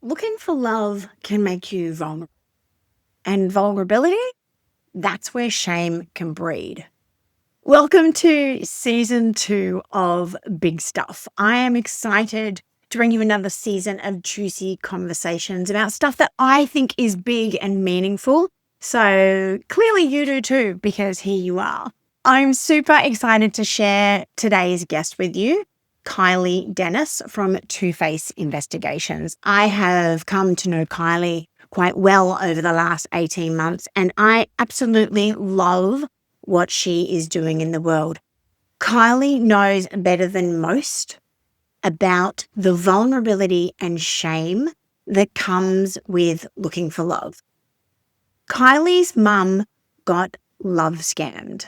Looking for love can make you vulnerable. And vulnerability, that's where shame can breed. Welcome to season 2 of Big Stuff. I am excited to bring you another season of juicy conversations about stuff that I think is big and meaningful. So clearly you do too, because here you are. I'm super excited to share today's guest with you, Kylee Dennis from Two Face Investigations. I have come to know Kylie quite well over the last 18 months, and I absolutely love what she is doing in the world. Kylie knows better than most about the vulnerability and shame that comes with looking for love. Kylie's mum got love scammed.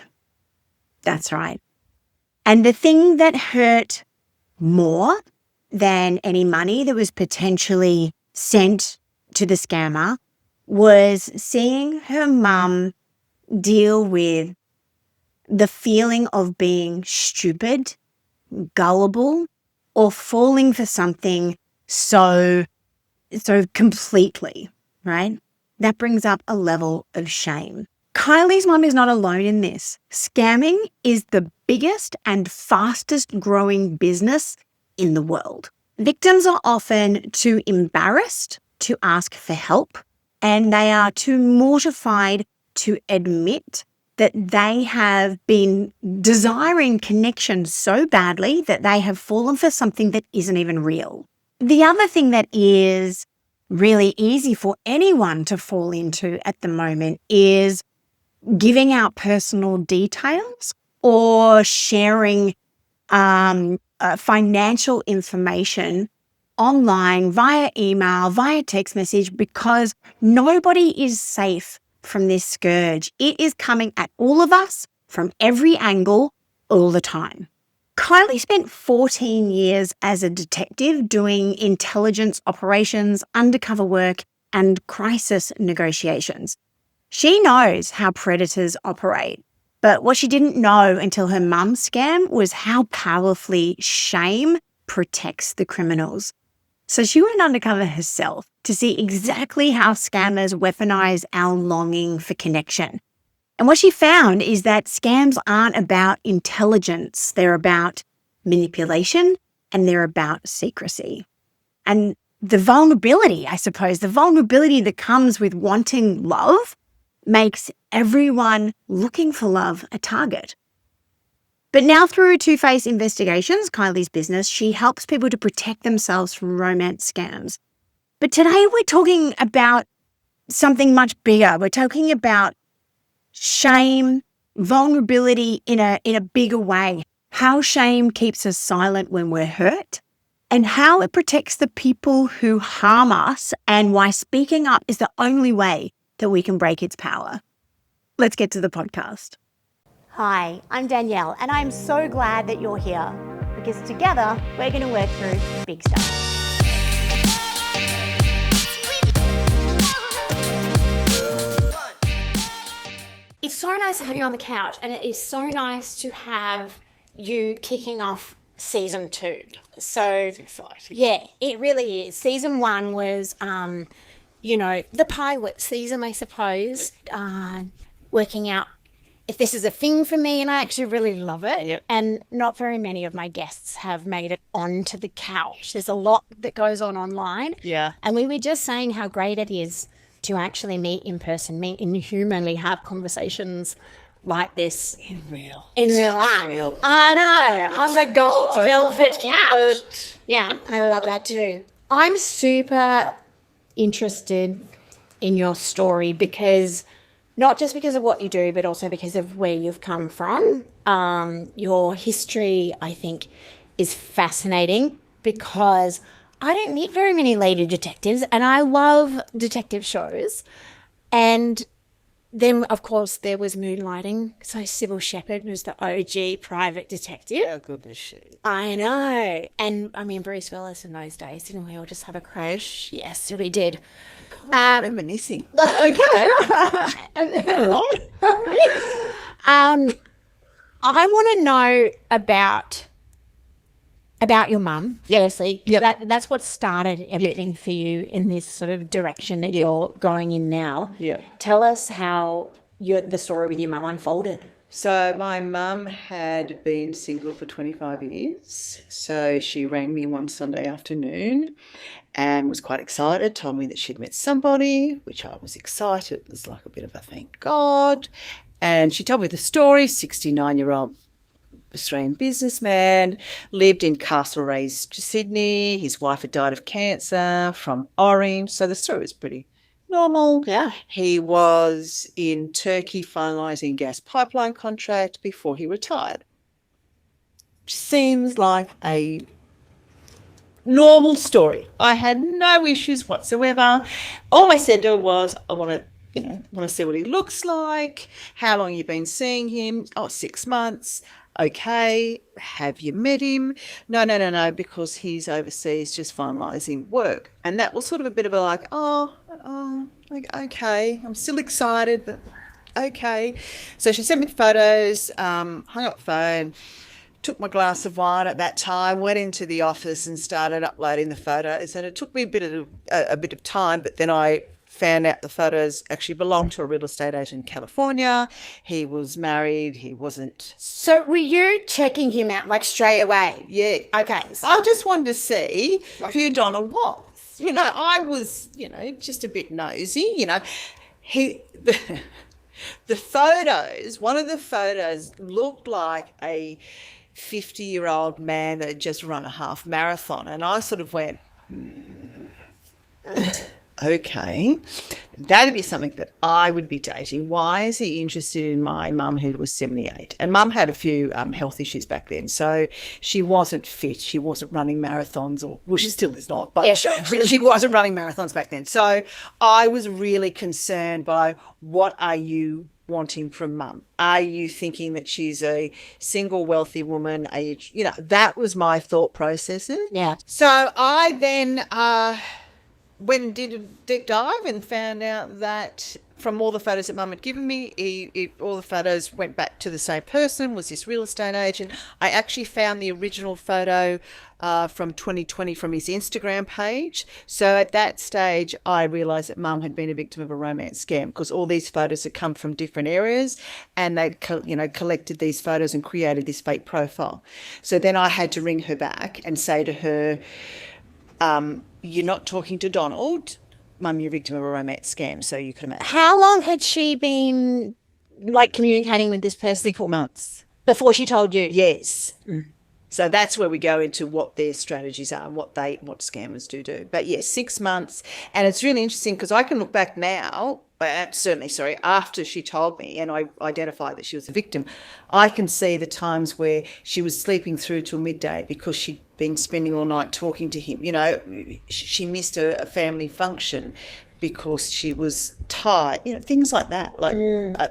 That's right. And the thing that hurt more than any money that was potentially sent to the scammer was seeing her mum deal with the feeling of being stupid, gullible, or falling for something so completely, right? That brings up a level of shame. Kylie's mum is not alone in this. Scamming is the biggest and fastest growing business in the world. Victims are often too embarrassed to ask for help, and they are too mortified to admit that they have been desiring connection so badly that they have fallen for something that isn't even real. The other thing that is really easy for anyone to fall into at the moment is giving out personal details or sharing financial information online via email, via text message, because nobody is safe from this scourge. It is coming at all of us from every angle all the time. Kylie spent 14 years as a detective doing intelligence operations, undercover work, and crisis negotiations. She knows how predators operate, but what she didn't know until her mum's scam was how powerfully shame protects the criminals. So she went undercover herself to see exactly how scammers weaponize our longing for connection. And what she found is that scams aren't about intelligence. They're about manipulation and they're about secrecy. And the vulnerability, I suppose, the vulnerability that comes with wanting love makes everyone looking for love a target. But now through Two Face Investigations, Kylie's business, she helps people to protect themselves from romance scams. But today we're talking about something much bigger. We're talking about shame, vulnerability in a bigger way, how shame keeps us silent when we're hurt, and how it protects the people who harm us, and why speaking up is the only way that we can break its power. Let's get to the podcast. Hi, I'm Danielle, and I'm so glad that you're here because together we're going to work through big stuff. It's so nice to have you on the couch, and it is so nice to have you kicking off season 2. So exciting. Yeah, it really is. Season 1 was, the pilot season, I suppose, working out if this is a thing for me, and I actually really love it. Yep. And not very many of my guests have made it onto the couch. There's a lot that goes on online. Yeah. And we were just saying how great it is to actually meet in person, meet inhumanly, have conversations like this. In real life. I know. I'm a gold velvet couch. Yeah, I love that too. I'm super interested in your story because not just because of what you do, but also because of where you've come from. Your history, I think, is fascinating because I don't meet very many lady detectives, and I love detective shows. And then, of course, there was moonlighting. So Sybil Shepherd was the OG private detective. Oh, goodness shit. I know. And, I mean, Bruce Willis in those days, didn't we all just have a crash? Yes, we did. Reminiscing. Okay. I want to know about about your mum. Seriously, Yep. that's what started everything for you in this sort of direction that you're going in now. Yeah. Tell us how the story with your mum unfolded. So my mum had been single for 25 years. So she rang me one Sunday afternoon and was quite excited, told me that she'd met somebody, which I was excited. It was like a bit of a thank God. And she told me the story, 69-year-old Australian businessman, lived in Castlereagh, Sydney. His wife had died of cancer from Orange. So the story was pretty normal. Yeah. He was in Turkey finalising gas pipeline contract before he retired. Seems like a normal story. I had no issues whatsoever. All I said to her was, I want to see what he looks like. How long you been seeing him? Oh, 6 months. Okay. Have you met him? No, because he's overseas just finalising work. And that was sort of a bit of a like, okay. I'm still excited, but okay. So she sent me the photos, hung up the phone, took my glass of wine at that time, went into the office and started uploading the photos. And it took me a bit of time, but then I found out the photos actually belonged to a real estate agent in California. He was married. He wasn't. So were you checking him out like straight away? Yeah. Okay. I just wanted to see who Donald was. I was, just a bit nosy. The photos, one of the photos looked like a 50-year-old man that had just run a half marathon. And I sort of went, okay, that'd be something that I would be dating. Why is he interested in my mum who was 78? And mum had a few health issues back then. So she wasn't fit. She wasn't running marathons, well, she still is not, but she wasn't running marathons back then. So I was really concerned by what are you wanting from mum? Are you thinking that she's a single wealthy woman? That was my thought processes. Yeah. So I then went and did a deep dive and found out that from all the photos that mum had given me, all the photos went back to the same person, was this real estate agent. I actually found the original photo from 2020 from his Instagram page. So at that stage, I realised that mum had been a victim of a romance scam because all these photos had come from different areas and they'd collected these photos and created this fake profile. So then I had to ring her back and say to her, you're not talking to Donald. Mum, you're a victim of a romance scam, so you could imagine. How long had she been communicating with this person? 4 months. Before she told you? Yes. So that's where we go into what their strategies are and what scammers do. But yes, 6 months. And it's really interesting because I can look back now, after she told me and I identified that she was a victim, I can see the times where she was sleeping through till midday because she'd been spending all night talking to him. She missed a family function because she was tired, things like that.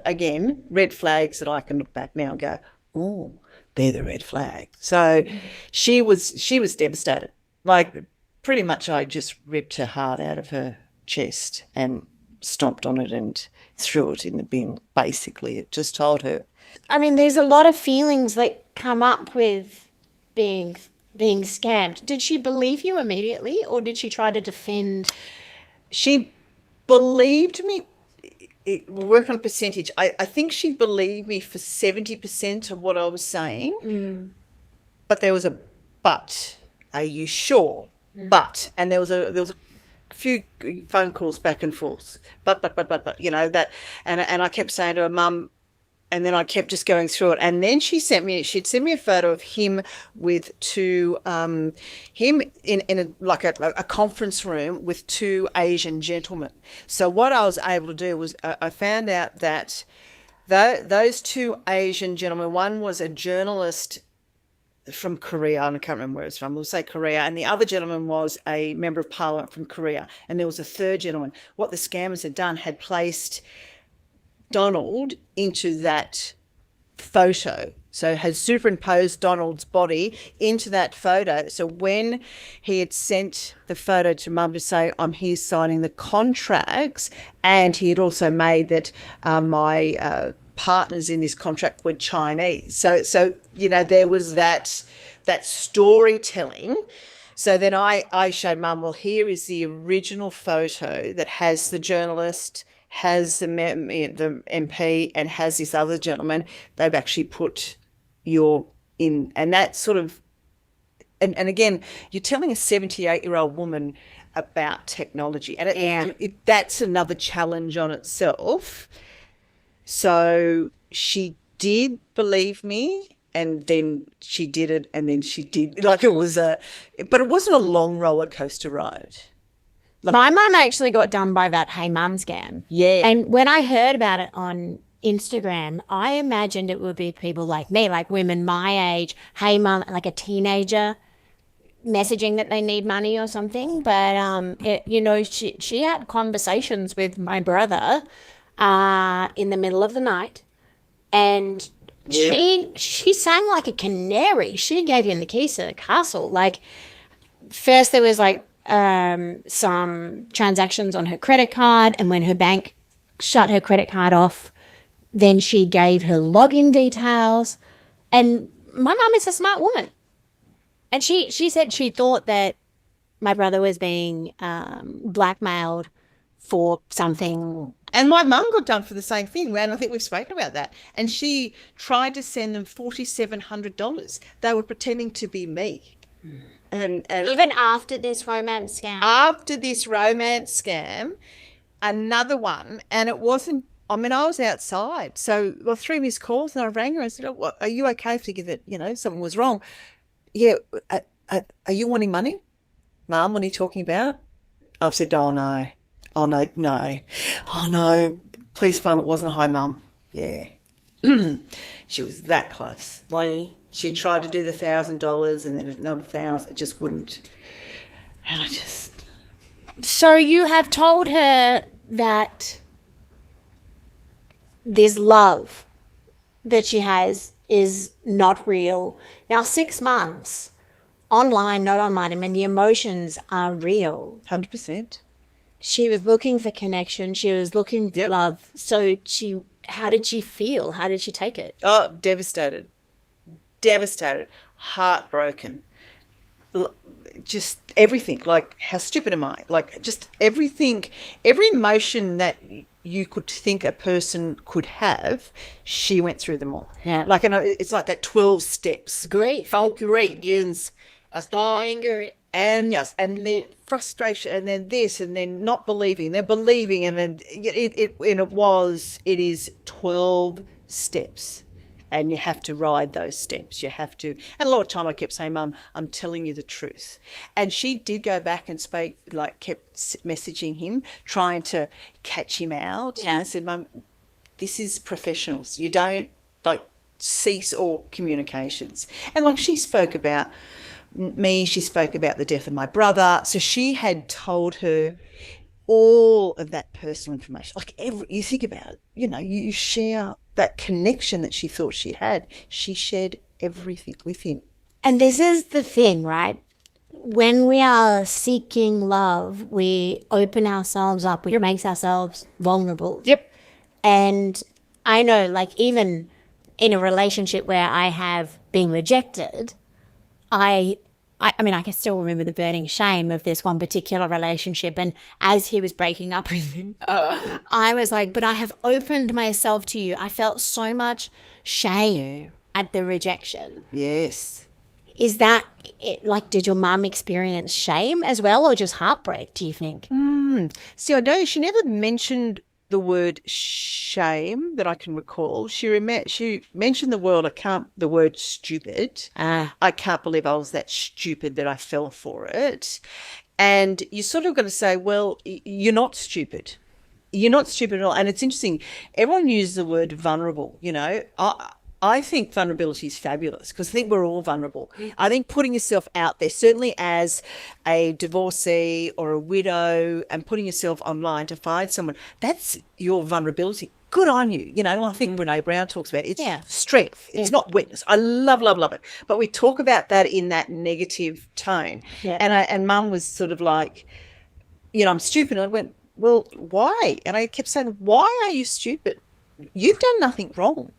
Again, red flags that I can look back now and go, oh, they're the red flag. So she was devastated. Pretty much I just ripped her heart out of her chest and stomped on it and threw it in the bin, basically. It just told her. I mean, there's a lot of feelings that come up with being scammed. Did she believe you immediately or did she try to defend? She believed me. We'll work on a percentage. I think she believed me for 70% of what I was saying. But there was a but. Are you sure? But. And there was a few phone calls back and forth. But, that. And I kept saying to her, Mum, and then I kept just going through it. And then she'd send me a photo of him with two, him in a conference room with two Asian gentlemen. So what I was able to do was I found out that those two Asian gentlemen, one was a journalist from Korea, and I can't remember where it's from, we'll say Korea, and the other gentleman was a member of parliament from Korea, and there was a third gentleman. What the scammers had done had placed Donald into that photo, so had superimposed Donald's body into that photo. So when he had sent the photo to Mum to say, I'm here signing the contracts, and he had also made that my partners in this contract were Chinese. So there was that that storytelling. So then I showed Mum, well, here is the original photo that has the journalist, has the MP, and has this other gentleman. They've actually put your in, and that sort of, and again, you're telling a 78-year-old woman about technology, and that's another challenge on itself. So she did believe me, and then she did it, and then she did, like, it was but it wasn't a long roller coaster ride. My mum actually got done by that Hey Mum scam. Yeah. And when I heard about it on Instagram, I imagined it would be people like me, like women my age, Hey Mum, like a teenager messaging that they need money or something. But, she had conversations with my brother in the middle of the night, and she sang like a canary. She gave him the keys to the castle. Like, first there was like some transactions on her credit card, and when her bank shut her credit card off, then she gave her login details. And my mum is a smart woman, and she said she thought that my brother was being blackmailed for something. And my mum got done for the same thing, and I think we've spoken about that. And she tried to send them $4,700. They were pretending to be me. And Even after this romance scam? After this romance scam, another one, and it wasn't, I mean, I was outside. So, well, 3 missed calls, and I rang her and said, oh, are you okay to give it, something was wrong? Yeah, are you wanting money? Mum, what are you talking about? I've said, oh, no. Oh, no, no. Oh, no. Please, Mum, it wasn't. Hi, Mum. Yeah. She was that close. Like, she tried to do the $1,000 and then another 1,000. It just wouldn't. And I just... So you have told her that this love that she has is not real. Now, 6 months, online, not online, I mean, the emotions are real. 100%. She was looking for connection. She was looking for love. So how did she feel? How did she take it? Oh, devastated. Devastated. Heartbroken. Just everything. Like, how stupid am I? Like, just everything, every emotion that you could think a person could have, she went through them all. Yeah. Like, it's like that 12 steps. Grief. Yes. Anger. And yes, and then frustration, and then this, and then not believing, then believing, and then it is 12 steps, and you have to ride those steps. You have to, and a lot of time I kept saying, Mum, I'm telling you the truth, and she did go back and kept messaging him, trying to catch him out. Yeah. I said, Mum, this is professionals. You don't cease all communications, and she spoke about me, she spoke about the death of my brother. So she had told her all of that personal information. You think about it, you share that connection that she thought she had. She shared everything with him. And this is the thing, right? When we are seeking love, we open ourselves up. We make ourselves vulnerable. Yep. And I know, even in a relationship where I have been rejected, I mean, I can still remember the burning shame of this one particular relationship. And as he was breaking up with me, I was like, but I have opened myself to you. I felt so much shame at the rejection. Yes. Is that it? Did your mum experience shame as well, or just heartbreak, do you think? See, I know she never mentioned the word shame that I can recall. She mentioned the word stupid. I can't believe I was that stupid that I fell for it. And you sort of got to say, well, you're not stupid. You're not stupid at all. And it's interesting. Everyone uses the word vulnerable. I think vulnerability is fabulous because I think we're all vulnerable. I think putting yourself out there, certainly as a divorcee or a widow, and putting yourself online to find someone, that's your vulnerability. Good on you. I think Brene Brown talks about it. It's strength. It's not weakness. I love it. But we talk about that in that negative tone. Yeah. And Mum was sort of like, I'm stupid. And I went, well, why? And I kept saying, why are you stupid? You've done nothing wrong.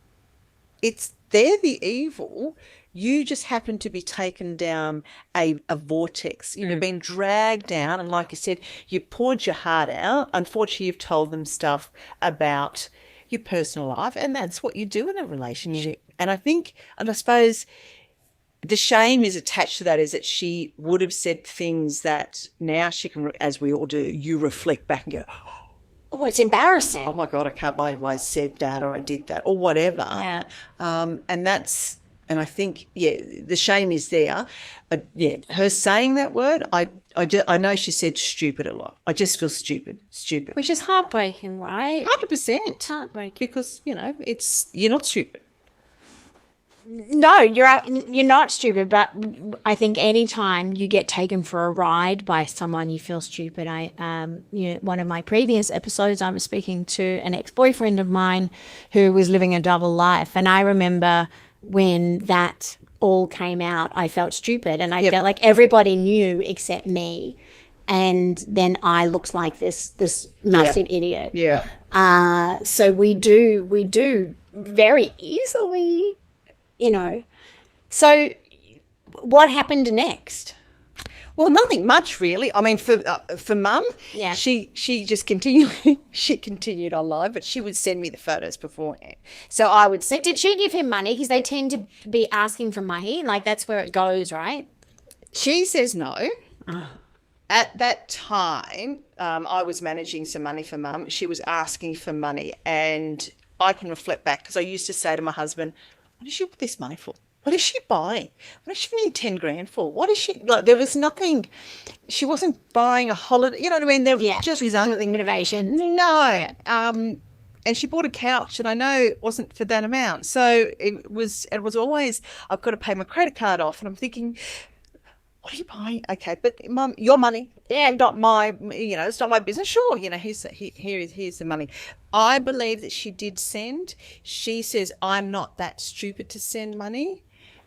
They're the evil. You just happen to be taken down a vortex. You've been dragged down, and like I said, you poured your heart out. Unfortunately, you've told them stuff about your personal life, and that's what you do in a relationship. And I think, and I suppose the shame is attached to that, is that she would have said things that now she can, as we all do, you reflect back and go, Oh, it's embarrassing. oh my God, I can't believe I said that or I did that or whatever. Yeah. And I think, the shame is there. Her saying that word, I know she said stupid a lot. I just feel stupid. Which is heartbreaking, right? 100%. It's heartbreaking. Because, you're not stupid. No, you're not stupid, but I think any time you get taken for a ride by someone, you feel stupid. One of my previous episodes, I was speaking to an ex-boyfriend of mine who was living a double life, and I remember when that all came out, I felt stupid, and I felt like everybody knew except me, and then I looked like this massive idiot. Yeah. So we do very easily. So what happened next? Well, nothing much really. I mean, for Mum, she just continued online, but she would send me the photos beforehand. So I would say, did she give him money? Because they tend to be asking for money. Like, that's where it goes, right? She says no. At that time, I was managing some money for Mum. She was asking for money, and I can reflect back because I used to say to my husband, what is she with this money for? What is she buying? What is she need 10 grand for? What is she like? There was nothing. She wasn't buying a holiday. You know what I mean? There was just his own innovation. No. And she bought a couch, and I know it wasn't for that amount. So it was always, I've got to pay my credit card off, and I'm thinking, what are you buying? Okay, but Mum, your money. Yeah, not my, it's not my business. Sure, here's the money. I believe that she did send. She says, I'm not that stupid to send money,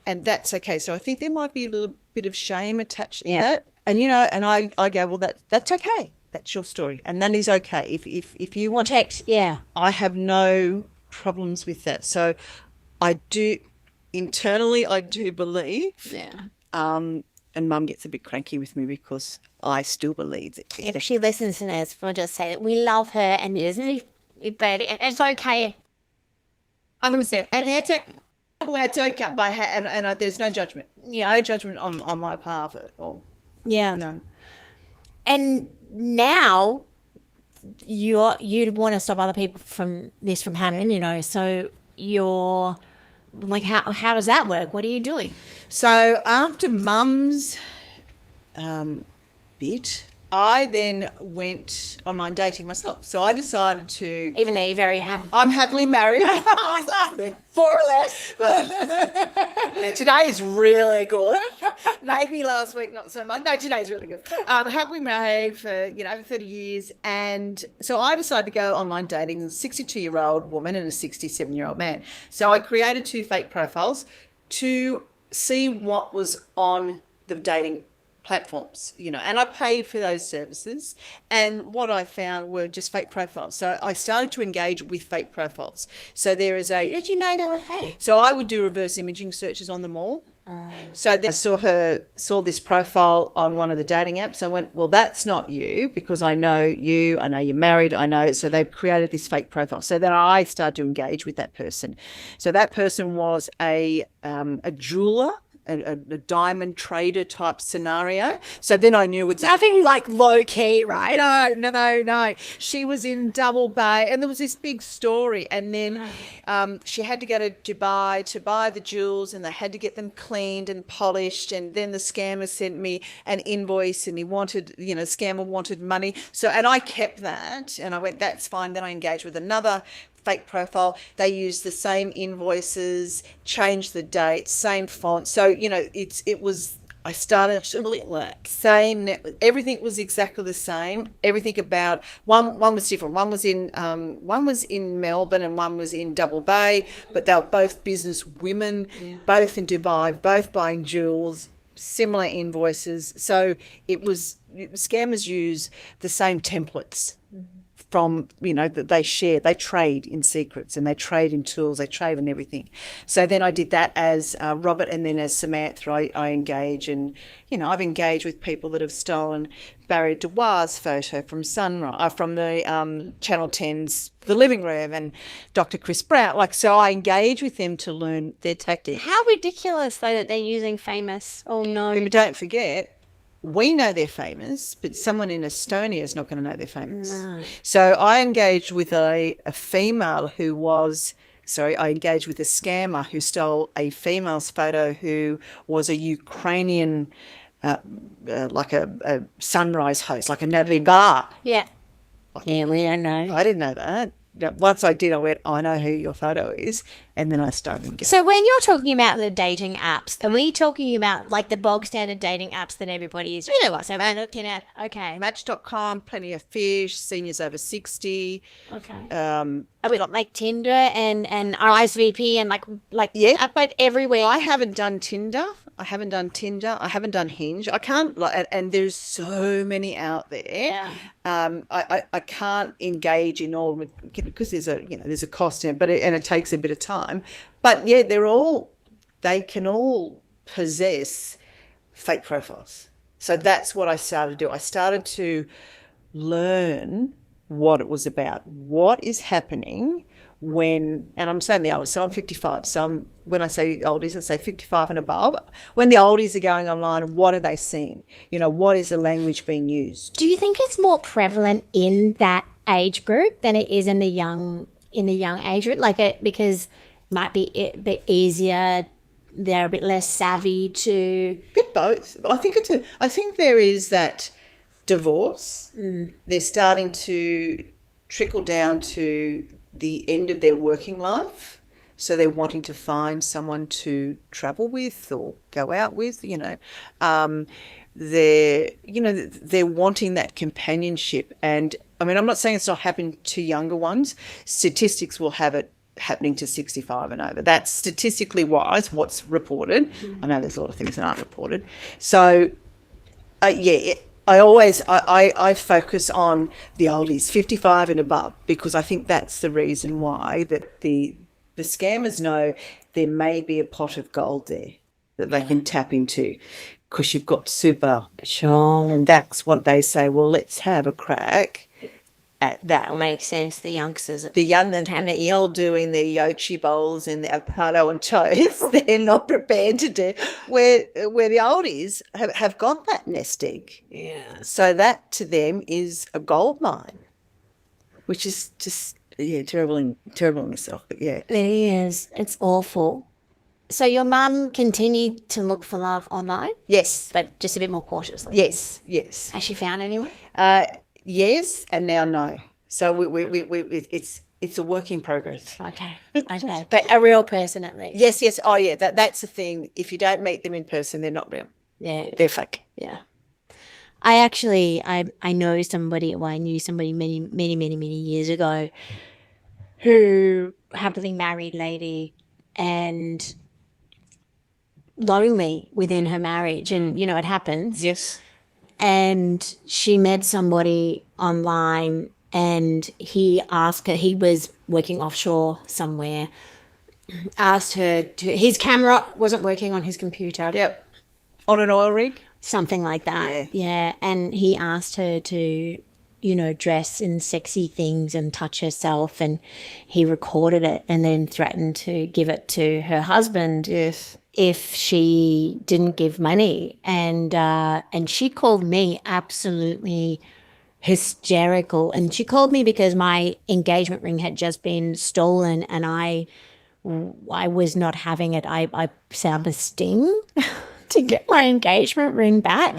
and that's okay. So I think there might be a little bit of shame attached to that. And, and I go, well, that's okay. That's your story. And that is okay. If you want text, I have no problems with that. So I do, internally, I do believe. And Mum gets a bit cranky with me because I still believe that. If she listens to this, we'll just say that we love her and isn't it bad? It's okay. I'm going to say, and it's okay. And there's no judgment. No judgment on my part at all. Yeah. No. And now you'd want to stop other people from happening, so you're like, how does that work? What are you doing? So after Mum's bit, I then went online dating myself. So I decided to... Even though you're very happy. I'm happily married. More or less. Today is really good. Maybe last week not so much. No, today's really good. I'm happily married for, over 30 years. And so I decided to go online dating a 62-year-old woman and a 67-year-old man. So I created 2 fake profiles to see what was on the dating platforms, and I paid for those services, and what I found were just fake profiles. So I started to engage with fake profiles. So there is did you know they were fake? So I would do reverse imaging searches on them all. So then I saw this profile on one of the dating apps. I went, well, that's not you, because I know you, I know you're married, I know. So they've created this fake profile. So then I started to engage with that person. So that person was a jeweler, a diamond trader type scenario. So then I knew it's nothing like low key, right? No. She was in Double Bay, and there was this big story. And then she had to go to Dubai to buy the jewels, and they had to get them cleaned and polished. And then the scammer sent me an invoice, and he wanted, scammer wanted money. So, and I kept that, and I went, that's fine. Then I engaged with another fake profile. They used the same invoices, changed the date, same font. So, I started same, everything was exactly the same. Everything about one was different. One was in Melbourne and one was in Double Bay, but they were both business women, both in Dubai, both buying jewels, similar invoices. So scammers use the same templates from, that they share. They trade in secrets and they trade in tools, they trade in everything. So then I did that as Robert, and then as Samantha, I engage, and, I've engaged with people that have stolen Barry Dewar's photo from Sunrise, from the Channel 10's The Living Room, and Dr. Chris Brown. So I engage with them to learn their tactics. How ridiculous, though, that they're using famous. Oh, no. But don't forget, we know they're famous, but someone in Estonia is not going to know they're famous. No. So I engaged with a female who was... I engaged with a scammer who stole a female's photo who was a Ukrainian, like a Sunrise host, like a Natalie Barr. Yeah. Yeah, we don't know. I didn't know that. Once I did, I went, I know who your photo is, and then I started. So when you're talking about the dating apps, are we talking about like the bog standard dating apps that everybody is? You know what? So I'm looking at, okay. Match.com, Plenty of Fish, Seniors Over 60. Okay. Are we got like Tinder and RSVP and like yeah, upload everywhere? I haven't done Tinder. I haven't done Hinge. I can't, and there's so many out there. Yeah. I can't engage in all because there's a cost in it, but it takes a bit of time. But yeah, they can all possess fake profiles. So that's what I started to do. I started to learn what it was about, what is happening when, and I'm saying the oldies, so I'm 55. So when I say oldies, I say 55 and above. When the oldies are going online, what are they seeing? What is the language being used? Do you think it's more prevalent in that age group than it is in the young age group? Because it might be a bit easier, they're a bit less savvy to... Bit both. I think there is that divorce. They're starting to trickle down to the end of their working life, so they're wanting to find someone to travel with or go out with. They're wanting that companionship, and I mean, I'm not saying it's not happening to younger ones. Statistics will have it happening to 65 and over. That's statistically wise what's reported. I know there's a lot of things that aren't reported. So, I focus on the oldies, 55 and above, because I think that's the reason why that the scammers know there may be a pot of gold there that they can tap into, because you've got super. Sure. And that's what they say, well, let's have a crack at that. Makes sense, the youngsters. The young that have all doing their yochi bowls and the avocado and toast, they're not prepared to do, where the oldies have got that nest egg. Yeah. So that to them is a gold mine, which is just, terrible in itself, but yeah. It is. It's awful. So your mum continued to look for love online? Yes. But just a bit more cautiously? Yes. Has she found anyone? Yes, and now no. So it's a work in progress. Okay. But a real person at least. Yes. Oh, yeah. That's the thing. If you don't meet them in person, they're not real. Yeah. They're fake. Yeah. I knew somebody many years ago who happily married lady and lonely within her marriage, and it happens. Yes. And she met somebody online, and he asked her, he was working offshore somewhere, asked her to, his camera wasn't working on his computer. Yep. On an oil rig? Something like that. Yeah. And he asked her to, dress in sexy things and touch herself, and he recorded it and then threatened to give it to her husband. Yes. If she didn't give money, and she called me absolutely hysterical, and she called me because my engagement ring had just been stolen, and I was not having it. I set up a sting to get my engagement ring back,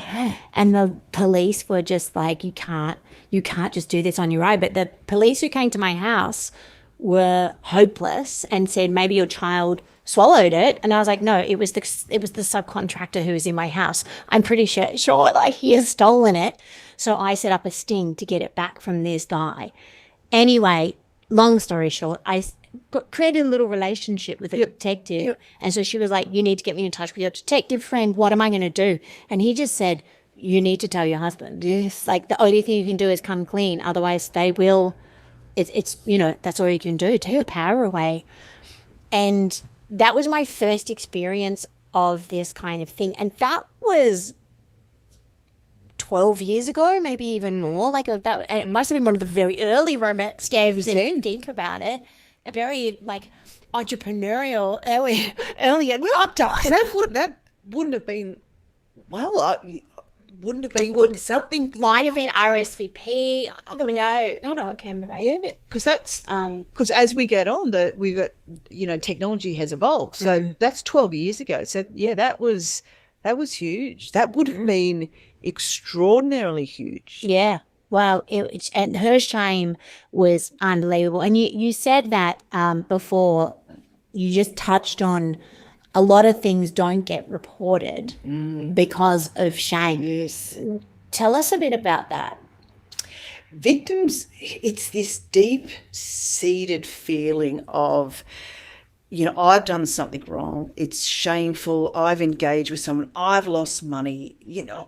and the police were just like, you can't just do this on your own. But the police who came to my house were hopeless and said, maybe your child swallowed it. And I was like, no, it was the subcontractor who was in my house. I'm pretty sure he has stolen it. So I set up a sting to get it back from this guy. Anyway, long story short, I created a little relationship with a detective. And so she was like, you need to get me in touch with your detective friend. What am I going to do? And he just said, you need to tell your husband. It's like the only thing you can do is come clean. Otherwise they will, it's that's all you can do. Take the power away. And that was my first experience of this kind of thing. And that was 12 years ago, maybe even more. Like it must have been one of the very early romance scams. And you think about it, a very like entrepreneurial early uptime. That wouldn't have been, wouldn't have been something. Might have been RSVP. I don't know. I don't know. I can't remember. Because that's because as we get on, we've got technology has evolved. So that's 12 years ago. So yeah, that was huge. That would have been extraordinarily huge. Yeah. Well, and her shame was unbelievable. And you said that before. You just touched on a lot of things don't get reported because of shame. Yes. Tell us a bit about that. Victims, it's this deep-seated feeling of, I've done something wrong. It's shameful. I've engaged with someone. I've lost money.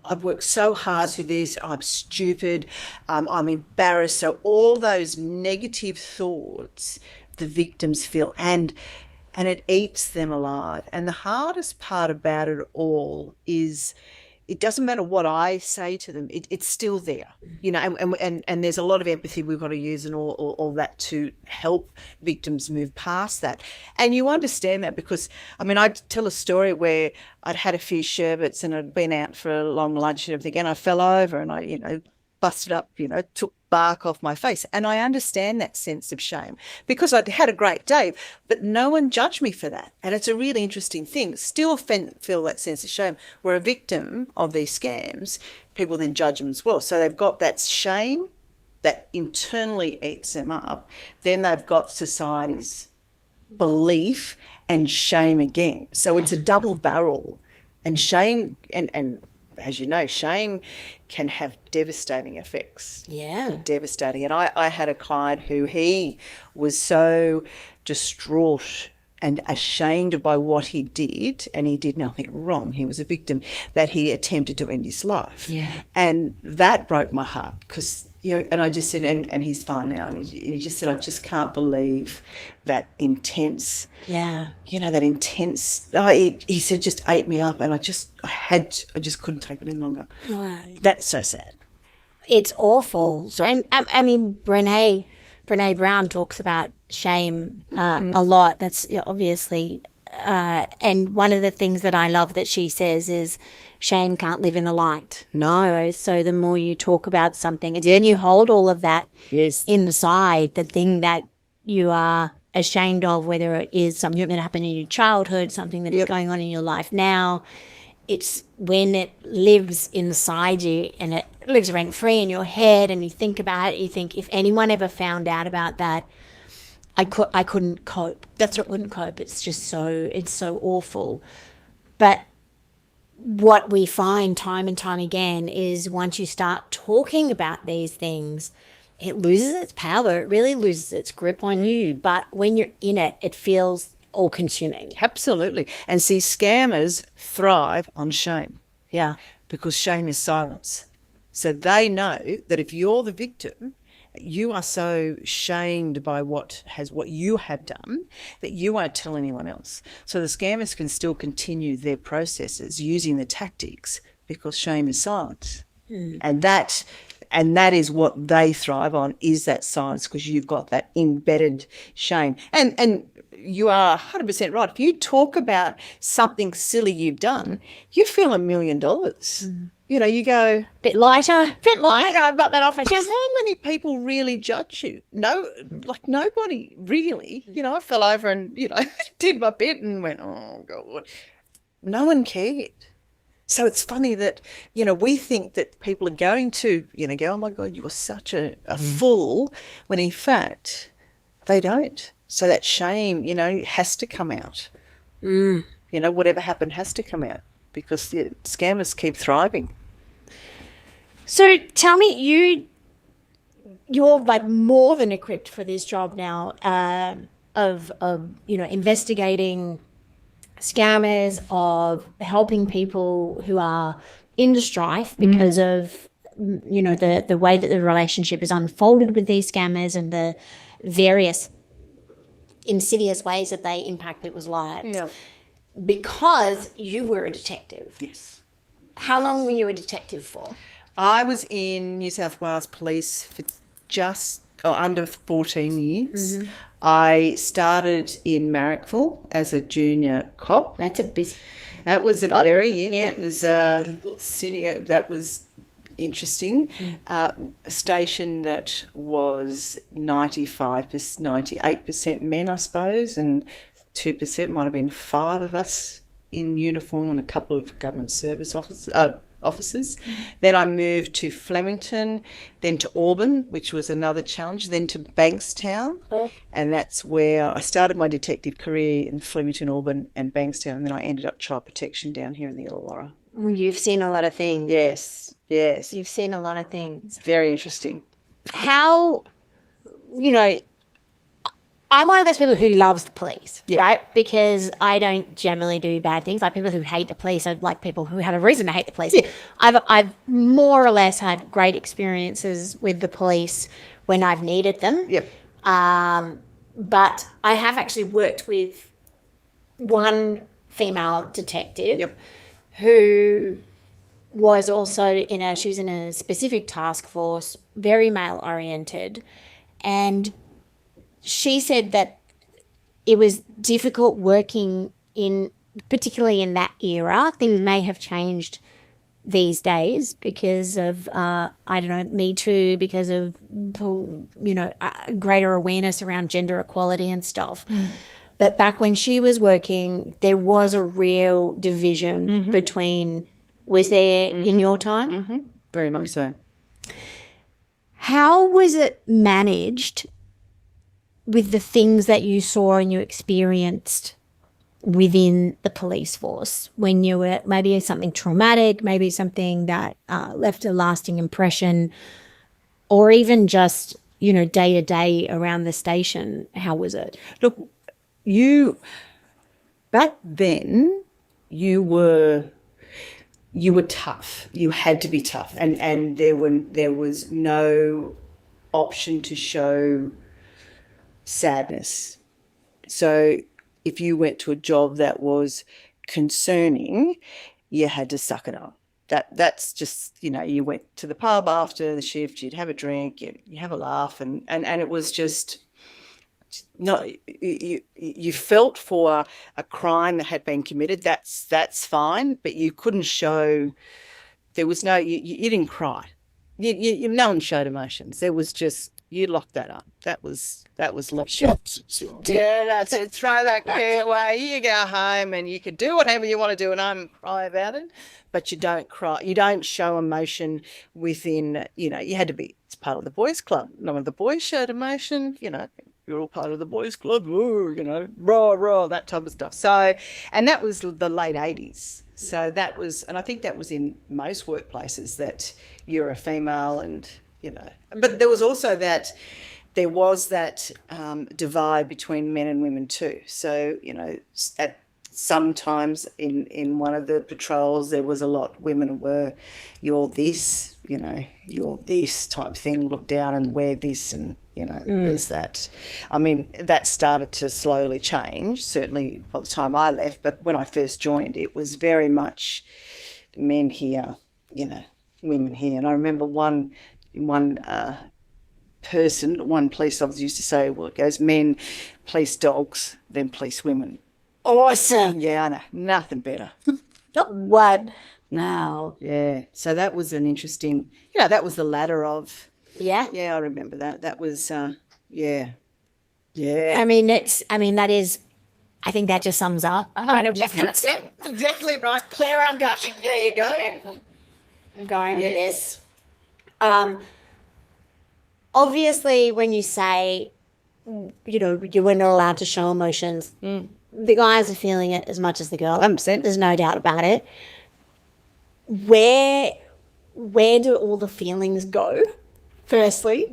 I've worked so hard for this. I'm stupid. I'm embarrassed. So all those negative thoughts the victims feel, and it eats them alive. And the hardest part about it all is it doesn't matter what I say to them, it's still there, and there's a lot of empathy we've got to use and all that to help victims move past that. And you understand that because, I'd tell a story where I'd had a few sherbets and I'd been out for a long lunch and everything, and I fell over and I, busted up, took bark off my face. And I understand that sense of shame because I'd had a great day, but no one judged me for that. And it's a really interesting thing. Still feel that sense of shame. Where a victim of these scams, people then judge them as well. So they've got that shame that internally eats them up. Then they've got society's belief and shame again. So it's a double barrel. And shame, and as you know, shame can have devastating effects. Yeah. Devastating. And I had a client who he was so distraught and ashamed by what he did, and he did nothing wrong. He was a victim, that he attempted to end his life. Yeah. And that broke my heart because, and I just said, and he's fine now. And he just said, I just can't believe that intense. Yeah. That intense. He said, just ate me up, and I just couldn't take it any longer. Right. That's so sad. It's awful. So, and Brene Brown talks about shame a lot. That's obviously, and one of the things that I love that she says is shame can't live in the light. No. So the more you talk about something, and then you hold all of that in the side, the thing that you are ashamed of, whether it is something that happened in your childhood, something that is going on in your life now, it's when it lives inside you and it lives rent-free in your head and you think about it, you think, if anyone ever found out about that, I couldn't cope. That's what wouldn't cope. It's just it's so awful. But what we find time and time again is once you start talking about these things, it loses its power. It really loses its grip on you. But when you're in it, it feels all-consuming. Absolutely. And see, scammers thrive on shame. Yeah. Because shame is silence. So they know that if you're the victim, you are so shamed by what you have done that you won't tell anyone else. So the scammers can still continue their processes using the tactics because shame is silence. And that is what they thrive on, is that silence, because you've got that embedded shame. And you are 100% right. If you talk about something silly you've done, you feel $1 million. You go, bit lighter, I've got that off my chest. How many people really judge you? No, like nobody really. I fell over and, did my bit and went, oh, God. No one cared. So it's funny that, we think that people are going to, go, oh, my God, you were such a fool, when in fact they don't. So that shame, has to come out. Whatever happened has to come out because the scammers keep thriving. So tell me, you're like more than equipped for this job now of investigating scammers, of helping people who are in the strife because of, you know, the way that the relationship is unfolded with these scammers and the various insidious ways that they impact people's lives. Yeah. Because you were a detective. Yes. How long were you a detective for? I was in New South Wales Police for just under 14 years. Mm-hmm. I started in Marrickville as a junior cop. That's a busy. That was an area, Yeah. It was sitting. That was interesting. A station that was 98% men, I suppose, and 2% might have been 5 of us in uniform and a couple of government service officers. Then I moved to Flemington, then to Auburn, which was another challenge, then to Bankstown. And that's where I started my detective career in Flemington, Auburn and Bankstown, and then I ended up child protection down here in the Illawarra. Well, you've seen a lot of things. Yes. You've seen a lot of things. Very interesting. How, you know, I'm one of those people who loves the police, right? Because I don't generally do bad things. Like people who hate the police are like people who have a reason to hate the police. Yeah. I've more or less had great experiences with the police when I've needed them. Yep. But I have actually worked with one female detective who was also she was in a specific task force, very male oriented, and she said that it was difficult working particularly in that era. Things may have changed these days because of, Me Too, because of, greater awareness around gender equality and stuff. But back when she was working, there was a real division between, was there in your time? Mm-hmm. Very much so. How was it managed with the things that you saw and you experienced within the police force when you were maybe something traumatic, maybe something that left a lasting impression, or even just, day to day around the station? How was it? Look, back then, you were tough. You had to be tough, and there was no option to show sadness. So if you went to a job that was concerning, you had to suck it up. That's just, you went to the pub after the shift, you'd have a drink, you have a laugh, and it was just no, you felt for a crime that had been committed. That's fine, but you couldn't show. There was no. You didn't cry. No one showed emotions. There was just. You locked that up. That was locked up. Yeah, that's it. Throw that care away. You go home and you can do whatever you want to do, and I'm cry about it. But you don't cry. You don't show emotion within. You had to be. It's part of the boys' club. None of the boys showed emotion. You're all part of the boys' club. Ooh, rah, that type of stuff. So, and that was the late 80s. So that was, and I think that was in most workplaces that you're a female and. But there was also that divide between men and women too. So, at sometimes in one of the patrols, there was a lot women were, you're this, you're this type thing, look down and wear this and, there's that. I mean, that started to slowly change, certainly by the time I left. But when I first joined, it was very much men here, women here. And I remember one police officer used to say, well, it goes men, police dogs, then police women. Awesome. Yeah, I know. Nothing better. Not one. No. Yeah. So that was an interesting, that was the ladder of. Yeah. Yeah, I remember that. That was, yeah. Yeah. I think that just sums up. That's it. Exactly right. Clear on gushing. There you go. I'm going with this. Obviously, when you say, you were not allowed to show emotions, the guys are feeling it as much as the girls. 100%. There's no doubt about it. Where do all the feelings go, firstly?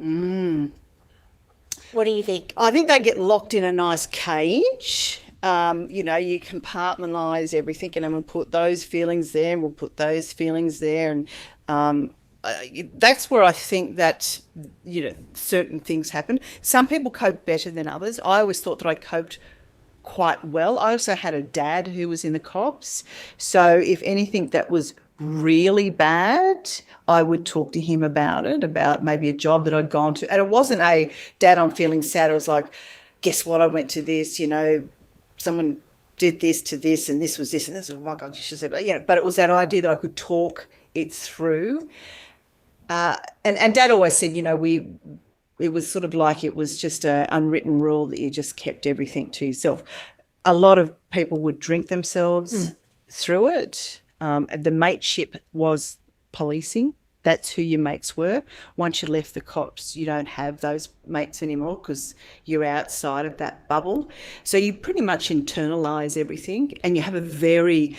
What do you think? I think they get locked in a nice cage You compartmentalize everything, and then we'll put those feelings there, and we'll put those feelings there, and that's where I think that certain things happen. Some people cope better than others. I always thought that I coped quite well. I also had a dad who was in the cops, so if anything that was really bad, I would talk to him about it, about maybe a job that I'd gone to. And it wasn't a, Dad, I'm feeling sad. It was like, guess what, I went to this, someone did this to this, and this was this, and this. Oh my God, you should say, but it was that idea that I could talk it through. And Dad always said, it was sort of like it was just an unwritten rule that you just kept everything to yourself. A lot of people would drink themselves through it. The mateship was policing. That's who your mates were. Once you left the cops, you don't have those mates anymore because you're outside of that bubble. So you pretty much internalise everything, and you have a very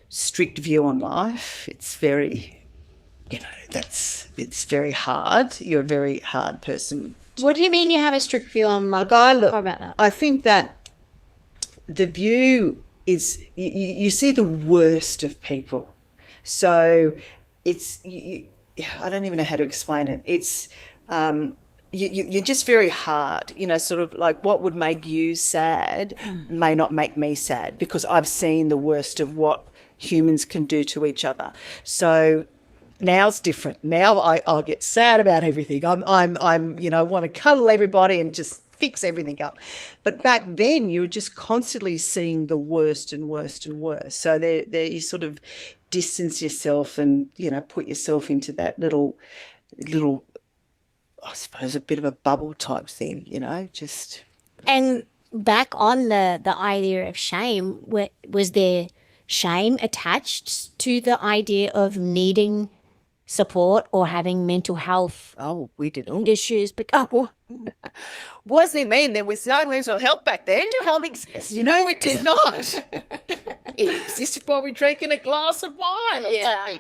strict view on life. It's very, it's very hard. You're a very hard person. What do you mean you have a strict view on life? Look, What about that? I think that the view is you see the worst of people. So it's I don't even know how to explain it. It's you're just very hard, sort of like what would make you sad may not make me sad, because I've seen the worst of what humans can do to each other. So now it's different. Now I'll get sad about everything. I'm want to cuddle everybody and just fix everything up. But back then you were just constantly seeing the worst and worst and worst. So there you sort of distance yourself and, put yourself into that little, I suppose, a bit of a bubble type thing, just. And back on the idea of shame, was there shame attached to the idea of needing support or having mental health We didn't. issues? What does it mean? There was no mental health back then. Mental health exists. It did not. It existed while we drinking a glass of wine. Yeah.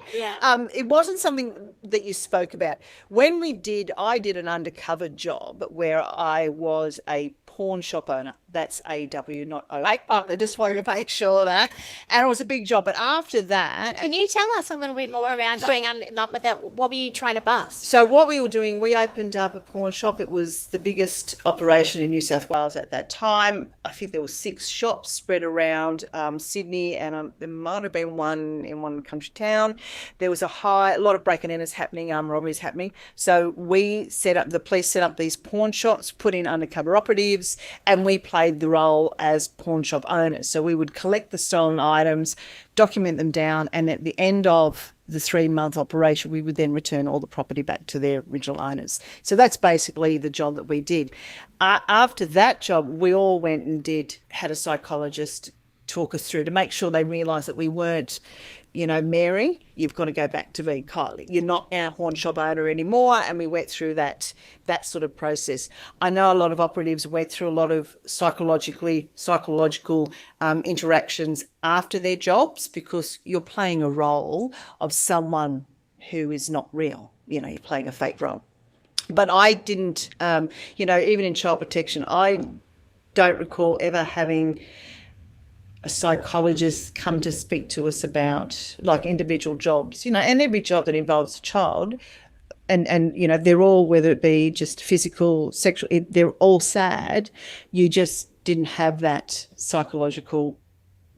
It wasn't something that you spoke about. When I did an undercover job where I was a pawn shop owner. That's AW, not OA. I just wanted to make sure that. And it was a big job. But after that... Can you tell us a little bit more around what were you trying to bust? So what we were doing, we opened up a pawn shop. It was the biggest operation in New South Wales at that time. I think there were 6 shops spread around Sydney, and there might have been one in one country town. There was a lot of break and enters happening, robberies happening. So the police set up these pawn shops, put in undercover operatives, and we played the role as pawn shop owners. So we would collect the stolen items, document them down, and at the end of the 3-month operation, we would then return all the property back to their original owners. So that's basically the job that we did. After that job, we all went and had a psychologist talk us through to make sure they realised that we weren't, Mary, you've got to go back to being Kylie. You're not our pawn shop owner anymore. And we went through that sort of process. I know a lot of operatives went through a lot of psychological interactions after their jobs, because you're playing a role of someone who is not real. You're playing a fake role. But I didn't, even in child protection, I don't recall ever having a psychologist come to speak to us about like individual jobs, and every job that involves a child, and they're all, whether it be just physical, sexual, they're all sad. You just didn't have that psychological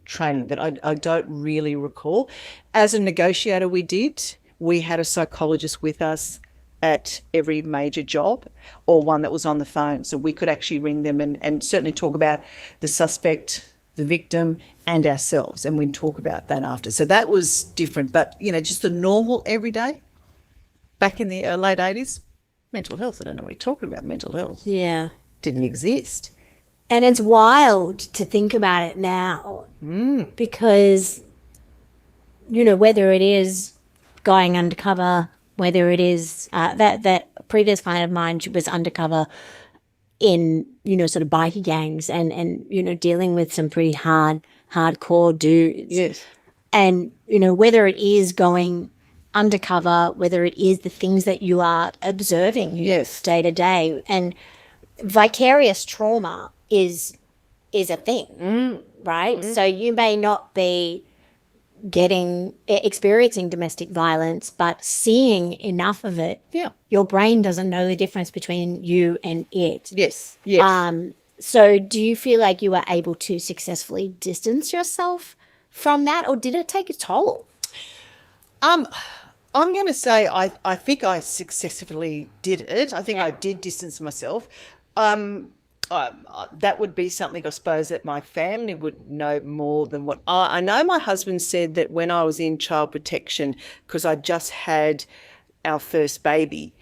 training that I don't really recall. As a negotiator, we had a psychologist with us at every major job, or one that was on the phone, so we could actually ring them and certainly talk about the suspect, the victim, and ourselves, and we'd talk about that after. So that was different. But, just the normal everyday, back in the late 80s, mental health, I don't know what you're talking about, mental health. Yeah. Didn't exist. And it's wild to think about it now, because, whether it is going undercover, whether it is that previous client of mine, she was undercover in, sort of bikie gangs and dealing with some pretty hardcore dudes. Yes. And, whether it is going undercover, whether it is the things that you are observing Yes. day to day. And vicarious trauma is is a thing, right? So you may not be experiencing domestic violence, but seeing enough of it, your brain doesn't know the difference between you and it. Yes, yes. So do you feel like you were able to successfully distance yourself from that, or did it take a toll? I'm going to say I think I successfully did it. I think I did distance myself. That would be something, I suppose, that my family would know more than what I know. My husband said that when I was in child protection, because I just had our first baby,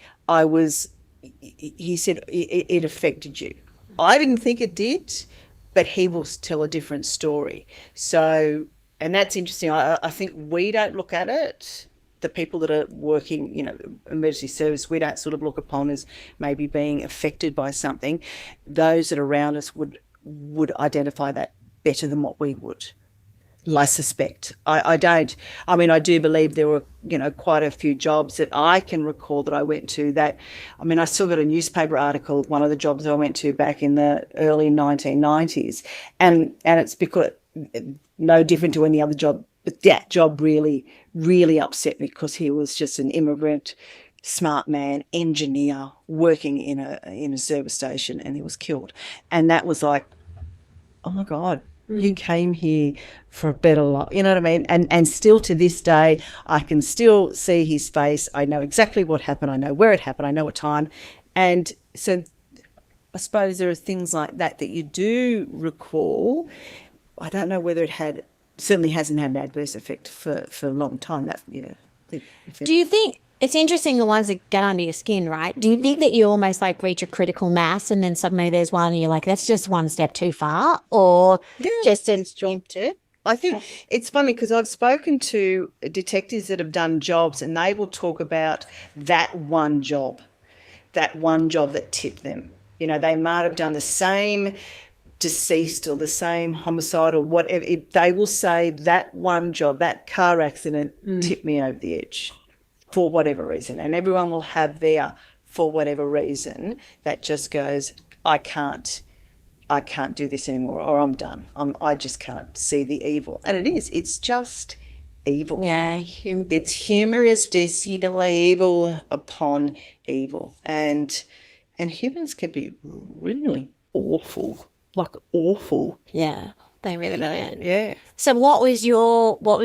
he said it affected you. I didn't think it did, but he will tell a different story. So, and that's interesting. I think we don't look at it. The people that are working, emergency service, we don't sort of look upon as maybe being affected by something. Those that are around us would identify that better than what we would. I suspect. I don't. I mean, I do believe there were, quite a few jobs that I can recall that I went to that, I still got a newspaper article, one of the jobs I went to back in the early 1990s. And it's because no different to any other job, but that job really, really upset me because he was just an immigrant, smart man, engineer, working in a service station, and he was killed. And that was like, oh my God. You came here for a better life, you know what I mean? And still to this day, I can still see his face. I know exactly what happened. I know where it happened. I know what time. And so I suppose there are things like that you do recall. I don't know whether certainly hasn't had an adverse effect for a long time. Do you think, it's interesting the ones that get under your skin, right? Do you think that you almost like reach a critical mass and then suddenly there's one and you're like, that's just one step too far, or just in strength too? I think it's funny because I've spoken to detectives that have done jobs and they will talk about that one job that tipped them. They might have done the same deceased or the same homicide or whatever. They will say that one job, that car accident tipped me over the edge. For whatever reason, and everyone will have their for whatever reason that just goes, I can't do this anymore, or I'm done. I just can't see the evil, and it's just evil. Yeah, it's humorous to see the evil upon evil, and humans can be really awful, like awful. Yeah, they really are. Yeah. So what was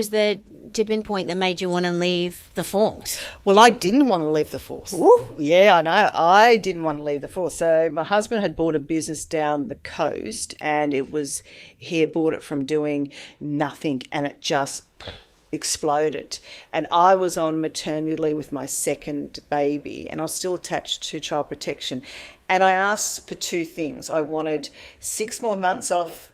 the tipping point that made you want to leave the force? Well, I didn't want to leave the force. Ooh. Yeah, I know. I didn't want to leave the force. So my husband had bought a business down the coast, and he had bought it from doing nothing, and it just exploded. And I was on maternity leave with my second baby, and I was still attached to child protection. And I asked for two things. I wanted 6 more months off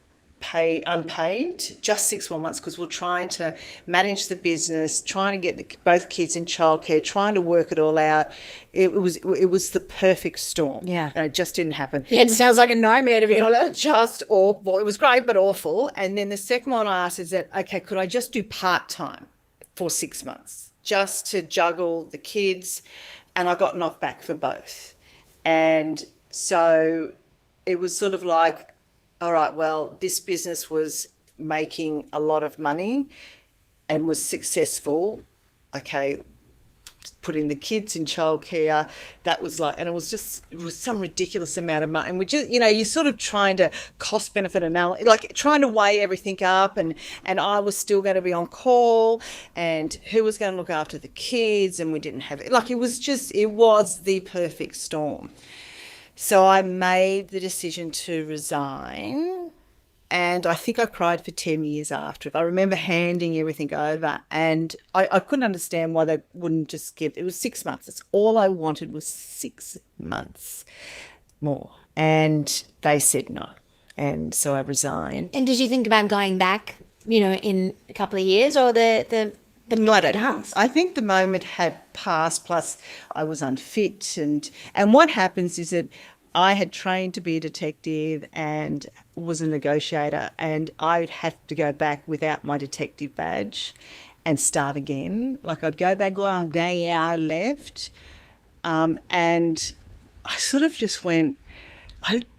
unpaid, just 6 more months, because we're trying to manage the business, trying to get both kids in childcare, trying to work it all out. It was the perfect storm. Yeah. And it just didn't happen. Yeah, it sounds like a nightmare to be honest. Just awful. It was great, but awful. And then the second one I asked is that, okay, could I just do part-time for 6 months just to juggle the kids? And I got knocked back for both. And so it was sort of like, all right, well, this business was making a lot of money and was successful. Okay, putting the kids in childcare, that was like, and it was some ridiculous amount of money. And we just, you're sort of trying to cost benefit analysis, like trying to weigh everything up. And I was still going to be on call, and who was going to look after the kids, and we didn't have it. Like it was the perfect storm. So I made the decision to resign, and I think I cried for 10 years after. I remember handing everything over, and I couldn't understand why they wouldn't just give. It was 6 months. That's all I wanted was 6 months more. And they said no. And so I resigned. And did you think about going back, in a couple of years, or the night at home? I think the moment had passed, plus I was unfit. And what happens is that I had trained to be a detective and was a negotiator, and I'd have to go back without my detective badge and start again. Like I'd go back one day I left, and I sort of just went,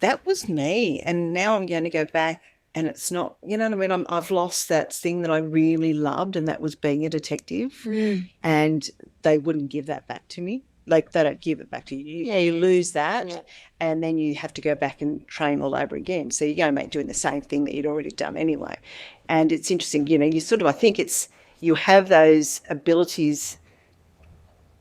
That was me. And now I'm going to go back and it's not, you know what I mean? I've lost that thing that I really loved, and that was being a detective. And they wouldn't give that back to me. Like, they don't give it back to you. Yeah, you lose that, and then you have to go back and train all over again. So you're going to doing the same thing that you'd already done anyway. And it's interesting, you know, you sort of, I think it's, you have those abilities.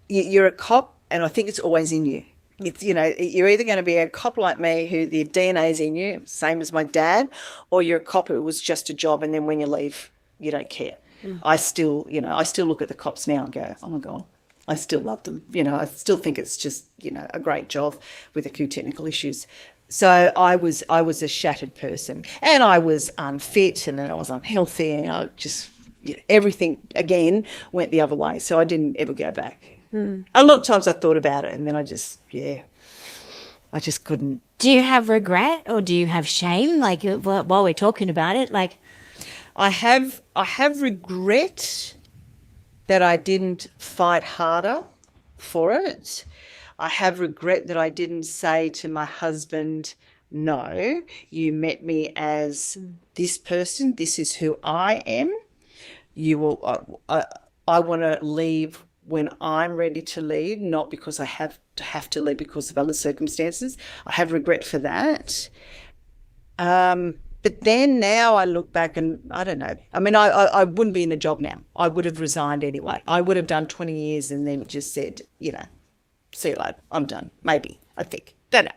You're a cop, and I think it's always in you. It's, you know, you're either going to be a cop like me who the DNA is in you, same as my dad, or you're a cop who was just a job, and then when you leave, you don't care. I still, you know, I still look at the cops now and go, oh my God, I still love them. You know, I still think it's just, you know, a great job with a few technical issues. So I was a shattered person, and I was unfit, and then I was unhealthy, and I just, you know, everything again went the other way. So I didn't ever go back. A lot of times I thought about it, and then I just couldn't. Do you have regret or do you have shame? Like, while we're talking about it, like, I have regret that I didn't fight harder for it. I have regret that I didn't say to my husband, no, you met me as this person. This is who I am. You will. I want to leave when I'm ready to leave, not because I have to leave because of other circumstances. I have regret for that. But then now I look back and I don't know. I mean, I wouldn't be in a job now. I would have resigned anyway. I would have done 20 years and then just said, you know, see you later. I'm done. Maybe, I think. Don't know.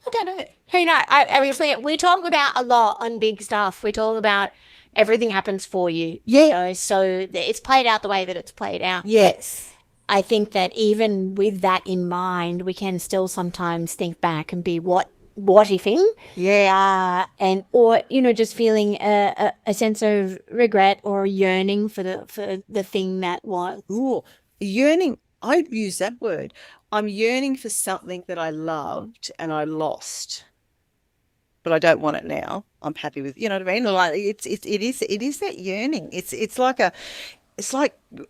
I don't know. Who knows? I mean, we talk about a lot on big stuff. We talk about everything happens for you. Yeah. You know, so it's played out the way that it's played out. Yes. I think that even with that in mind, we can still sometimes think back and be what ifing. Yeah. And or, you know, just feeling a sense of regret or yearning for the thing that was. Ooh, yearning. I'd use that word. I'm yearning for something that I loved and I lost, but I don't want it now. I'm happy with, you know what I mean? Like it is that yearning. It's like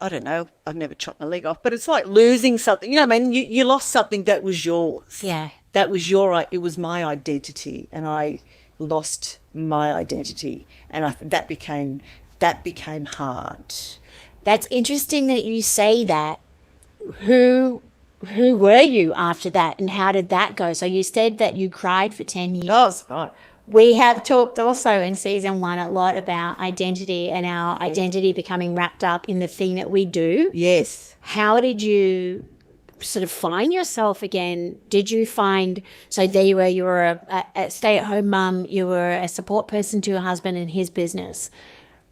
I don't know. I've never chopped my leg off, but it's like losing something. You know what I mean? You lost something that was yours. Yeah. That was it was my identity, and I lost my identity, and that became hard. That's interesting that you say that. Who were you after that, and how did that go? So you said that you cried for 10 years. Oh, God. We have talked also in season 1 a lot about identity and our identity becoming wrapped up in the thing that we do. Yes. How did you sort of find yourself again? Did you find, so there you were a stay-at-home mum, you were a support person to your husband and his business.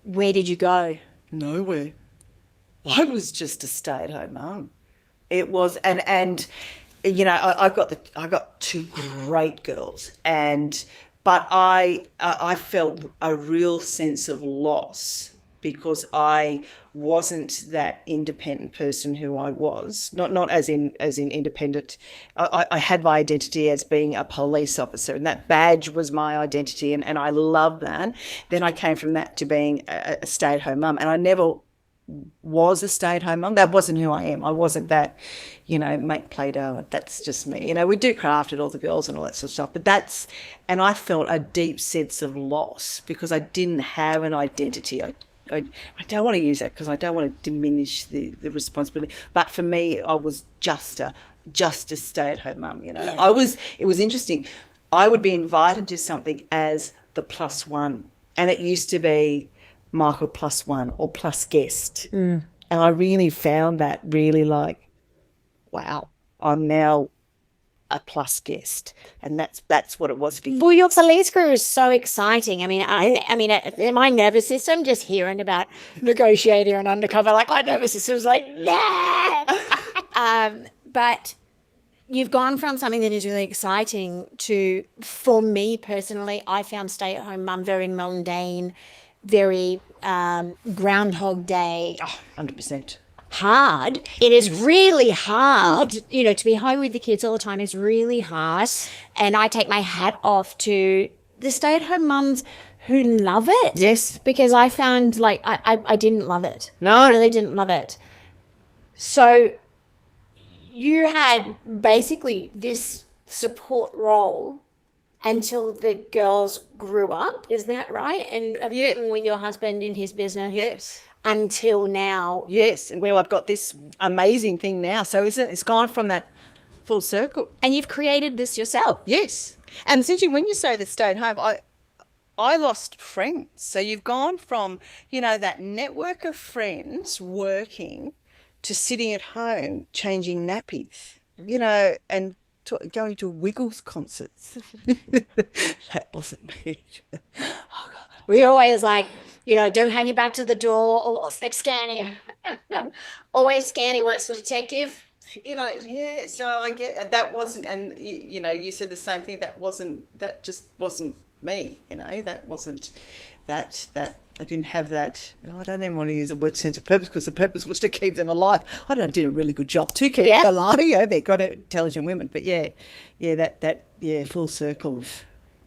Where did you go? Nowhere. I was just a stay-at-home mum. It was, and you know, I got 2 great girls, but I felt a real sense of loss because I wasn't that independent person who I was. Not as in independent. I had my identity as being a police officer, and that badge was my identity, and I love that. Then I came from that to being a stay-at-home mum, and I never was a stay-at-home mum. That wasn't who I am. I wasn't that, you know, make Play-Doh. That's just me. You know, we do craft it, all the girls and all that sort of stuff. But and I felt a deep sense of loss because I didn't have an identity. I don't want to use that because I don't want to diminish the responsibility. But for me, I was just a stay-at-home mum, you know. Yeah. It was interesting. I would be invited to something as the +1, and it used to be Michael +1 or plus guest. And I really found that really like, wow, I'm now a plus guest, and that's what it was for you. Well, your police career is so exciting. I mean, in my nervous system, just hearing about negotiator and undercover, like my nervous system was like, yeah. But you've gone from something that is really exciting to, for me personally, I found stay-at-home mum very mundane, very Groundhog Day. Oh, 100%. Hard. It is really hard, you know, to be home with the kids all the time is really hard. And I take my hat off to the stay-at-home mums who love it. Yes. Because I found, like, I didn't love it. No. I really didn't love it. So you had basically this support role until the girls grew up. Is that right? And with your husband in his business. Yes. Until now. Yes, and I've got this amazing thing now. So it's gone from that full circle. And you've created this yourself. Yes. And essentially when you say the stay at home, I lost friends. So you've gone from, that network of friends working to sitting at home changing nappies, and going to Wiggles concerts. That wasn't me. Oh, God. We're always like, don't hang your back to the door or scanning. Always scanning what's the detective. Yeah, so I get that wasn't, and you said the same thing. That just wasn't me. That wasn't that I didn't have that. I don't even want to use the word sense of purpose, because the purpose was to keep them alive. I did a really good job to keep them alive. They've got intelligent women, but full circle.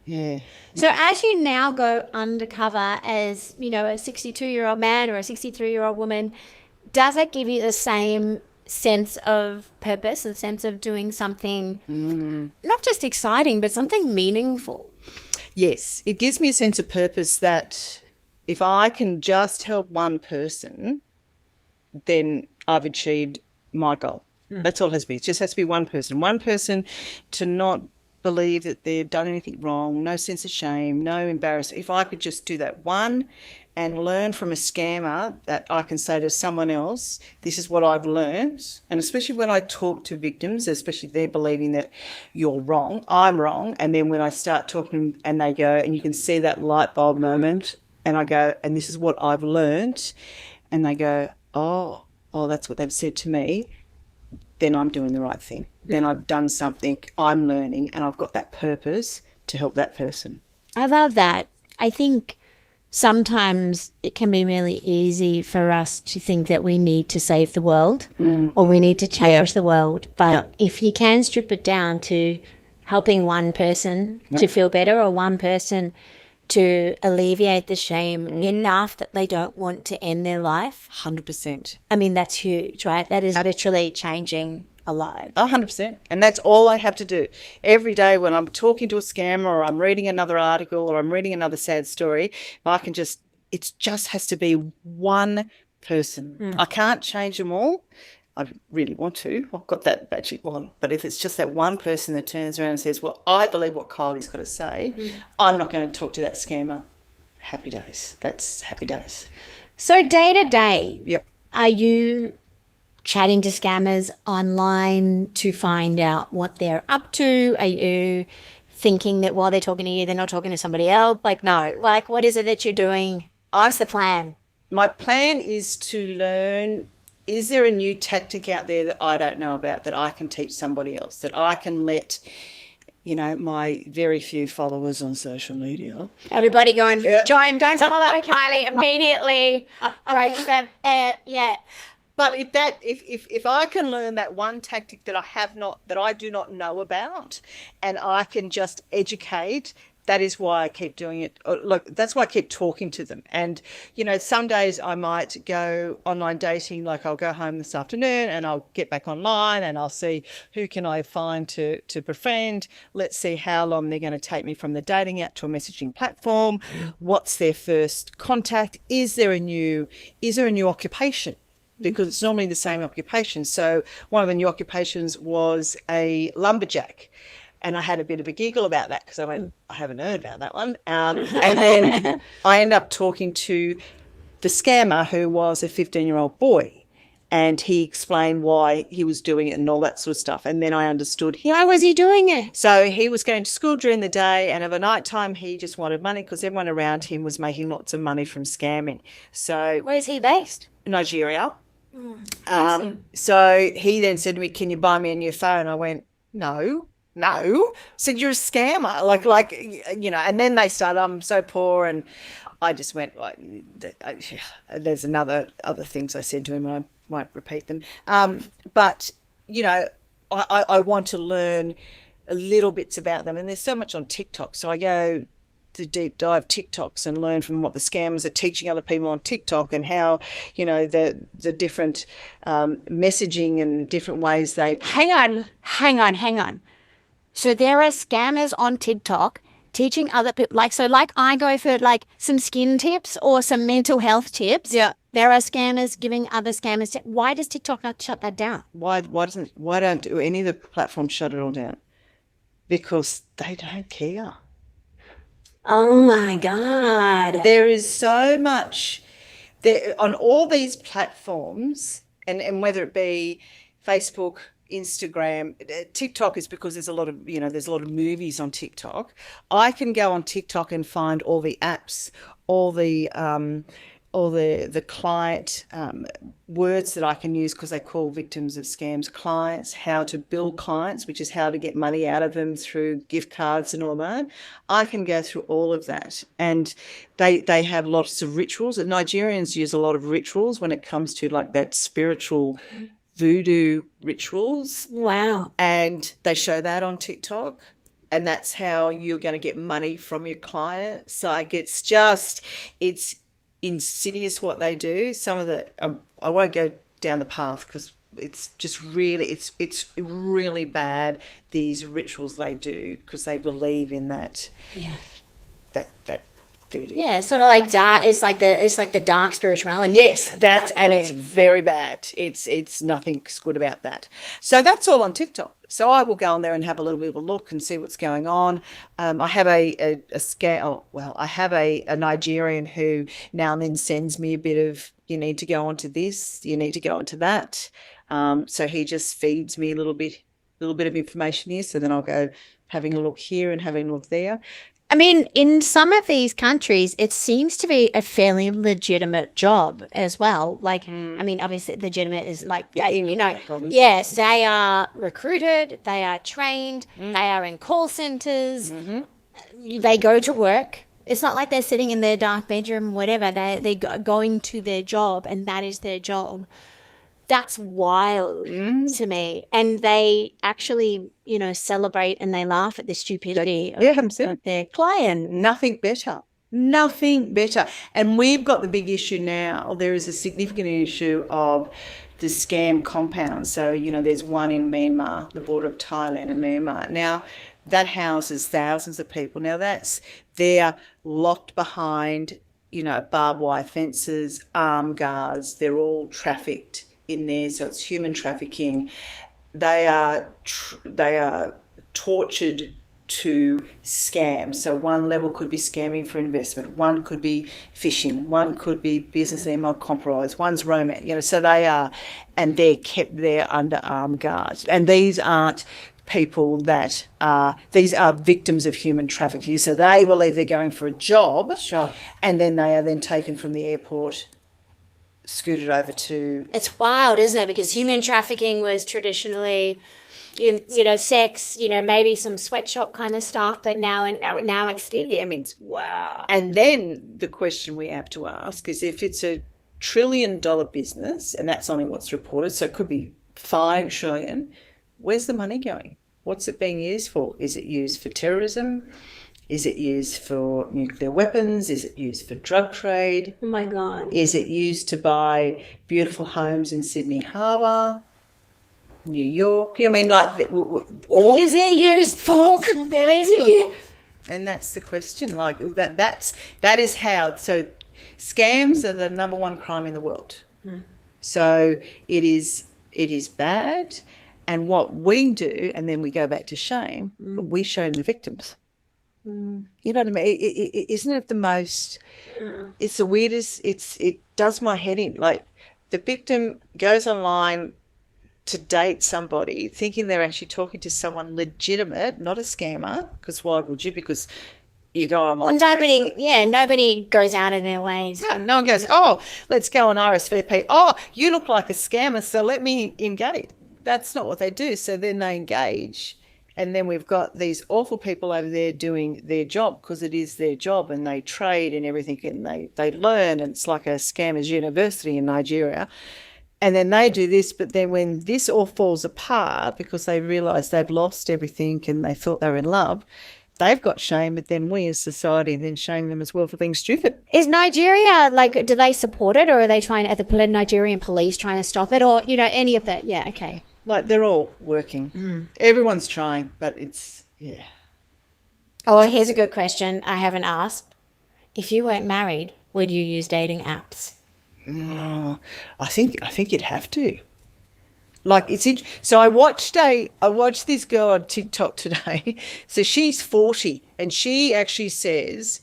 Yeah. So as you now go undercover as, a 62-year-old man or a 63-year-old woman, does it give you the same sense of purpose, a sense of doing something not just exciting, but something meaningful? Yes, it gives me a sense of purpose that if I can just help one person, then I've achieved my goal. That's all it has to be. It just has to be one person to not believe that they've done anything wrong, no sense of shame, no embarrassment. If I could just do that one and learn from a scammer, that I can say to someone else, this is what I've learned. And especially when I talk to victims, especially they're believing that you're wrong, I'm wrong. And then when I start talking and they go, and you can see that light bulb moment, and I go, and this is what I've learned. And they go, oh, that's what they've said to me. Then I'm doing the right thing. Then I've done something, I'm learning, and I've got that purpose to help that person. I love that. I think sometimes it can be really easy for us to think that we need to save the world or we need to change the world. But if you can strip it down to helping one person to feel better, or one person to alleviate the shame enough that they don't want to end their life. 100%. I mean, that's huge, right? That is literally changing a life. 100%. And that's all I have to do. Every day when I'm talking to a scammer, or I'm reading another article, or I'm reading another sad story, it just has to be one person. I can't change them all. I really want to. I've got that battery on. But if it's just that one person that turns around and says, well, I believe what Kylie's got to say, I'm not going to talk to that scammer. Happy days. That's happy days. So day to day, Yep. Are you chatting to scammers online to find out what they're up to? Are you thinking that while they're talking to you, they're not talking to somebody else? No. What is it that you're doing? What's the plan? My plan is to learn, is there a new tactic out there that I don't know about that I can teach somebody else, that I can let, my very few followers on social media. Everybody going, Join, don't follow Kylie immediately. Right, yeah. But if I can learn that one tactic that I do not know about, and I can just educate, that is why I keep doing it. Look, that's why I keep talking to them. And, some days I might go online dating, like I'll go home this afternoon and I'll get back online and I'll see who can I find to befriend. Let's see how long they're going to take me from the dating app to a messaging platform. What's their first contact? Is there a new occupation? Because it's normally the same occupation. So one of the new occupations was a lumberjack. And I had a bit of a giggle about that because I went, I haven't heard about that one. And then I ended up talking to the scammer, who was a 15-year-old boy. And he explained why he was doing it and all that sort of stuff. And then I understood. Why was he doing it? So he was going to school during the day, and over night time he just wanted money because everyone around him was making lots of money from scamming. So where's he based? Nigeria. So he then said to me, can you buy me a new phone? I went, no. Said, you're a scammer. And then they started, I'm so poor. And I just went, there's other things I said to him, and I won't repeat them. But I want to learn little bits about them. And there's so much on TikTok. So I go to deep dive TikToks and learn from what the scammers are teaching other people on TikTok, and how, the different messaging and different ways they... Hang on. So there are scammers on TikTok teaching other people, like I go for like some skin tips or some mental health tips. Yeah. There are scammers giving other scammers. Why does TikTok not shut that down? Why don't any of the platforms shut it all down? Because they don't care. Oh my God. There is so much there on all these platforms, and whether it be Facebook, Instagram, TikTok is because there's a lot of movies on TikTok. I can go on TikTok and find all the apps, all the client words that I can use, because they call victims of scams clients, how to build clients, which is how to get money out of them through gift cards and all that. I can go through all of that, and they have lots of rituals. And Nigerians use a lot of rituals when it comes to like that spiritual voodoo rituals. Wow. And they show that on TikTok. And that's how you're going to get money from your client. So like, it's insidious what they do. Some of the I won't go down the path because it's just really it's really bad, these rituals they do, because they believe in that. Yeah. That voodoo. Yeah, it's sort of like dark. It's like the dark spirituality. Yes, it's very bad. It's nothing good about that. So that's all on TikTok. So I will go on there and have a little bit of a look and see what's going on. I have I have a Nigerian who now and then sends me a bit of, you need to go onto this, you need to go onto that. So he just feeds me a little bit of information here. So then I'll go having a look here and having a look there. I mean, in some of these countries, it seems to be a fairly legitimate job as well. Like, I mean, obviously legitimate is like, yes, they are recruited, they are trained, they are in call centers, they go to work. It's not like they're sitting in their dark bedroom, whatever. They're going to their job, and that is their job. That's wild to me. And they actually, celebrate and they laugh at the stupidity of their client. Nothing better. Nothing better. And we've got the big issue now. There is a significant issue of the scam compounds. So, there's one in Myanmar, the border of Thailand and Myanmar. Now, that houses thousands of people. Now, they're locked behind, barbed wire fences, armed guards. They're all trafficked in there, so it's human trafficking. They are tortured to scam. So one level could be scamming for investment, one could be phishing, one could be business email compromise, one's romance. So they are, and they're kept there under armed guards. And these aren't people these are victims of human trafficking. So they believe they're going for a job, and then they are then taken from the airport, scooted over to... It's wild, isn't it? Because human trafficking was traditionally, sex, maybe some sweatshop kind of stuff, but now it's wow. And then the question we have to ask is, if it's $1 trillion business, and that's only what's reported, so it could be 5 trillion, where's the money going? What's it being used for? Is it used for terrorism? Is it used for nuclear weapons? Is it used for drug trade? Oh, my God. Is it used to buy beautiful homes in Sydney Harbour, New York? I mean, all is it used for? And that's the question. Like, that is how. So scams are the number one crime in the world. So it is bad. And what we do, and then we go back to shame, we shame the victims. You know what I mean? Isn't it the most? It's the weirdest. It does my head in. Like, the victim goes online to date somebody, thinking they're actually talking to someone legitimate, not a scammer. Because why would you? Because you go online. Nobody goes out of their ways. No one goes, oh, let's go on RSVP. Oh, you look like a scammer, so let me engage. That's not what they do. So then they engage. And then we've got these awful people over there doing their job, because it is their job, and they trade and everything, and they learn, and it's like a scammers university in Nigeria. And then they do this, but then when this all falls apart because they realise they've lost everything and they thought they were in love, they've got shame, but then we as society then shame them as well for being stupid. Is Nigeria, do they support it, or are they are the Nigerian police trying to stop it, or, any of that? Yeah, okay. They're all working. Everyone's trying, but it's Yeah. Oh, well, here's a good question I haven't asked. If you weren't married, would you use dating apps? I think you'd have to. Like so I watched this girl on TikTok today. So she's 40 and she actually says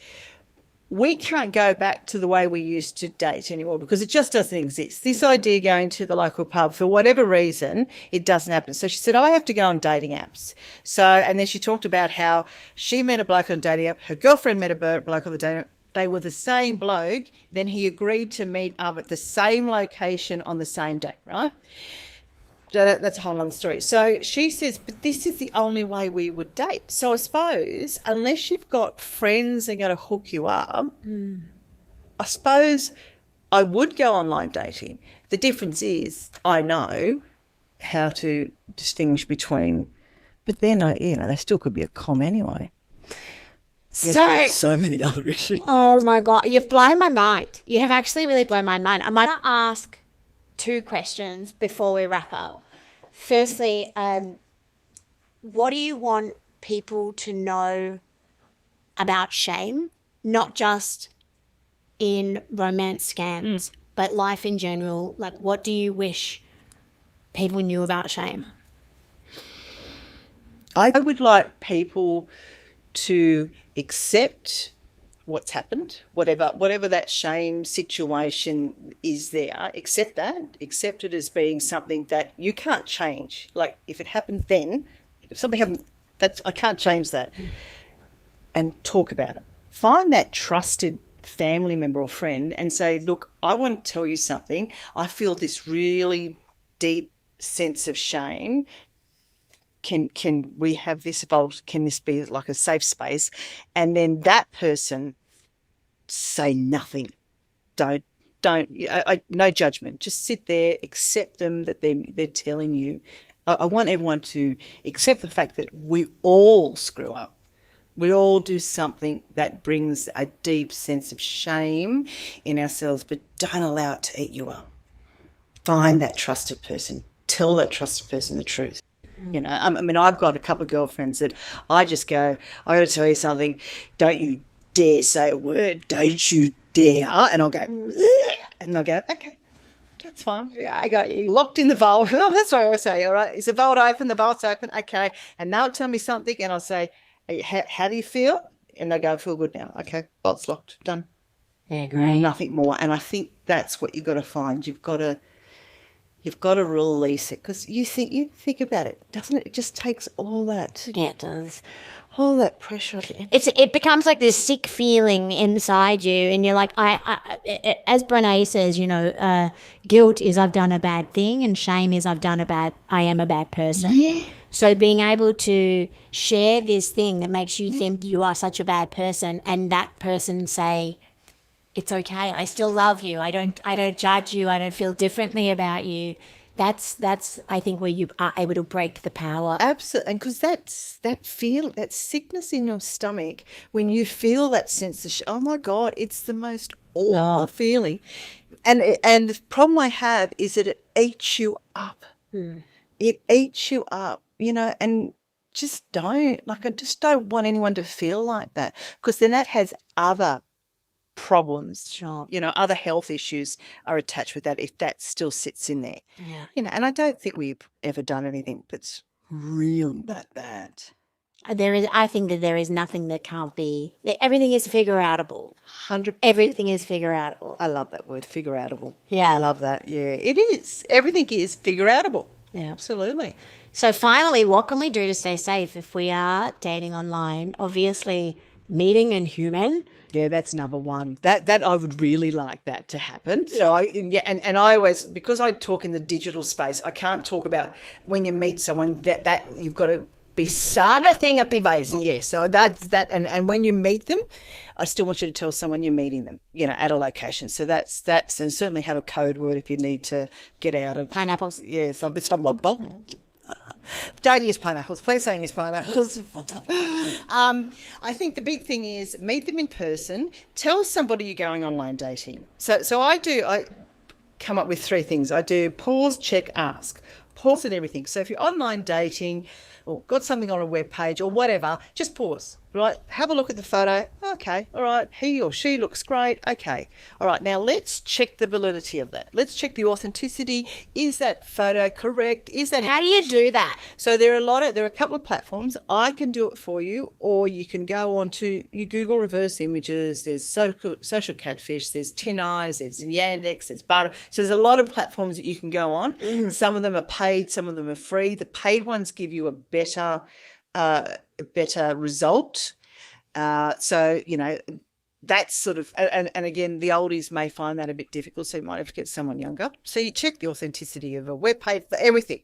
we can't go back to the way we used to date anymore because it just doesn't exist. This idea going to the local pub for whatever reason, it doesn't happen. So she said, I have to go on dating apps. So, and then she talked about how she met a bloke on a dating app, her girlfriend met a bloke on the dating app. They were the same bloke. Then he agreed to meet up at the same location on the same day, right? That's a whole other story. So she says, but this is the only way we would date. So I suppose unless you've got friends that are going to hook you up, I suppose I would go online dating. The difference is I know how to distinguish between, but then, they still could be a com anyway. So many other issues. Oh, my God. You've blown my mind. You have actually really blown my mind. I might ask 2 questions before we wrap up. Firstly, what do you want people to know about shame, not just in romance scams, but life in general? Like, what do you wish people knew about shame? I would like people to accept what's happened, whatever that shame situation is there, accept it as being something that you can't change. Like if it happened then, if something happened, I can't change that. And talk about it. Find that trusted family member or friend and say, look, I want to tell you something. I feel this really deep sense of shame. Can we have this evolved? Can this be like a safe space? And then that person say nothing. Don't. No judgment. Just sit there, accept them that they're telling you. I want everyone to accept the fact that we all screw up. We all do something that brings a deep sense of shame in ourselves, but don't allow it to eat you up. Find that trusted person. Tell that trusted person the truth. I mean, I've got a couple of girlfriends that I just go, I got to tell you something. Don't you dare say a word. Don't you dare. And I'll go, and they'll go, okay, that's fine. I got you locked in the vault. Oh, that's what I always say. All right, is the vault open? The vault's open. Okay. And they'll tell me something, and I'll say, hey, how do you feel? And they go, I feel good now. Okay, vault's locked. Done. Yeah, great. Nothing more. And I think that's what you've got to find. You've got to release it because you think about it, doesn't it? It just takes all that. Yeah, it does. All that pressure. It becomes like this sick feeling inside you, and you're like, as Brene says, guilt is I've done a bad thing, and shame is I am a bad person. Yeah. So being able to share this thing that makes you think you are such a bad person, and that person say, it's okay, I still love you, I don't judge you, I don't feel differently about you. That's I think where you are able to break the power. Absolutely, and because that sickness in your stomach, when you feel that sense of oh my God, it's the most awful feeling. And the problem I have is that it eats you up. It eats you up, and just don't, I just don't want anyone to feel like that, because then that has other problems. Sure. Other health issues are attached with that if that still sits in there. Yeah. And I don't think we've ever done anything that's real that bad. I think that there is nothing that can't be. Everything is figure-outable. 100%. Everything is figure-outable. I love that word, figure-outable. Yeah. I love that. Yeah, it is. Everything is figure-outable. Yeah. Absolutely. So finally, what can we do to stay safe if we are dating online? Obviously, meeting in human. Yeah, that's number one. That I would really like that to happen. And I always, because I talk in the digital space, I can't talk about when you meet someone that you've got to be something up amazing. Yeah, so that's that. And when you meet them, I still want you to tell someone you're meeting them, at a location. So that's and certainly have a code word if you need to get out of Pineapples. Yeah, something like that. Don't use pineapples. Please don't use pineapples. I think the big thing is meet them in person. Tell somebody you're going online dating. So I come up with 3 things. I do pause, check, ask. Pause at everything. So if you're online dating or got something on a web page or whatever, just pause, right? Have a look at the photo. Okay, all right, he or she looks great. Okay, all right, now let's check the validity of that. Let's check the authenticity. Is that photo correct? Is that... How do you do that? So there are a couple of platforms. I can do it for you, or you can go on to, you Google reverse images, there's social catfish, there's Tin Eyes, there's Yandex, there's Butter. So there's a lot of platforms that you can go on. Some of them are paid, some of them are free. The paid ones give you a better result. So, you know, that's sort of, and again, the oldies may find that a bit difficult, so you might have to get someone younger. So you check the authenticity of a web page, for everything.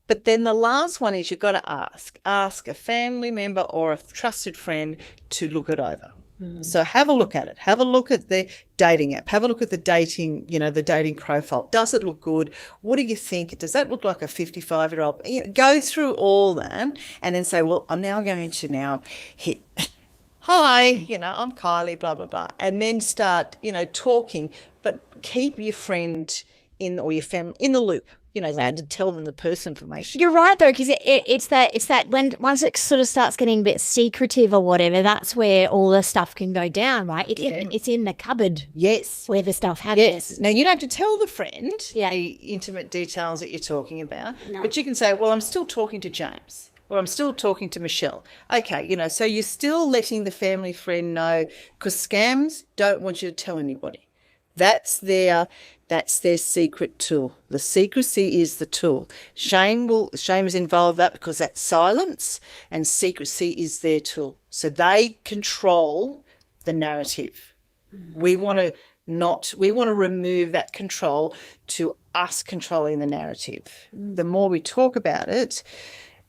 But then the last one is you've got to ask a family member or a trusted friend to look it over. So have a look at it. Have a look at the dating app. Have a look at the dating, you know, the dating profile. Does it look good? What do you think? Does that look like a 55-year-old? You know, go through all that and then say, well, I'm now going to now hit, hi, you know, I'm Kylie, blah, blah, blah. And then start, you know, talking, but keep your friend or your family in the loop. You know, to tell them the personal information. You're right though, because it's that when once it sort of starts getting a bit secretive or whatever, that's where all the stuff can go down, right? It's in the cupboard. Yes. Where the stuff happens. Yes. Now, you don't have to tell the friend the intimate details that you're talking about, but you can say, well, I'm still talking to James, or I'm still talking to Michelle. Okay, you know, so you're still letting the family friend know, because scams don't want you to tell anybody. That's their secret tool. The secrecy is the tool. Shame is involved that because that's silence, and secrecy is their tool. So they control the narrative. We want to remove that control to us controlling the narrative. The more we talk about it,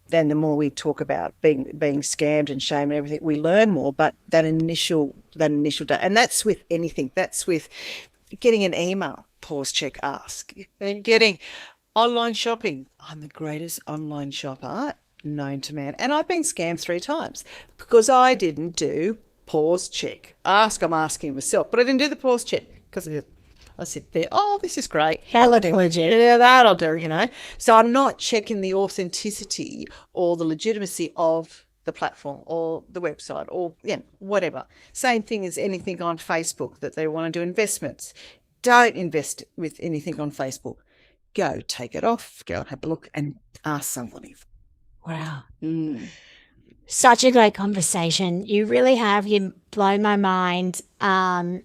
then the more we talk about being scammed and shame and everything, we learn more. But that initial and that's with anything. That's with getting an email, pause, check, ask, and getting online shopping. I'm the greatest online shopper known to man, and I've been scammed 3 times because I didn't do pause, check, ask. I'm asking myself, but I didn't do the pause, check because I sit there, oh, this is great. How do legit? Yeah, that'll do, you know. So I'm not checking the authenticity or the legitimacy of the platform or the website or whatever. Same thing as anything on Facebook that they want to do investments. Don't invest with anything on Facebook. Go take it off, go and have a look and ask somebody. Wow. Such a great conversation. You really have. You blown my mind. And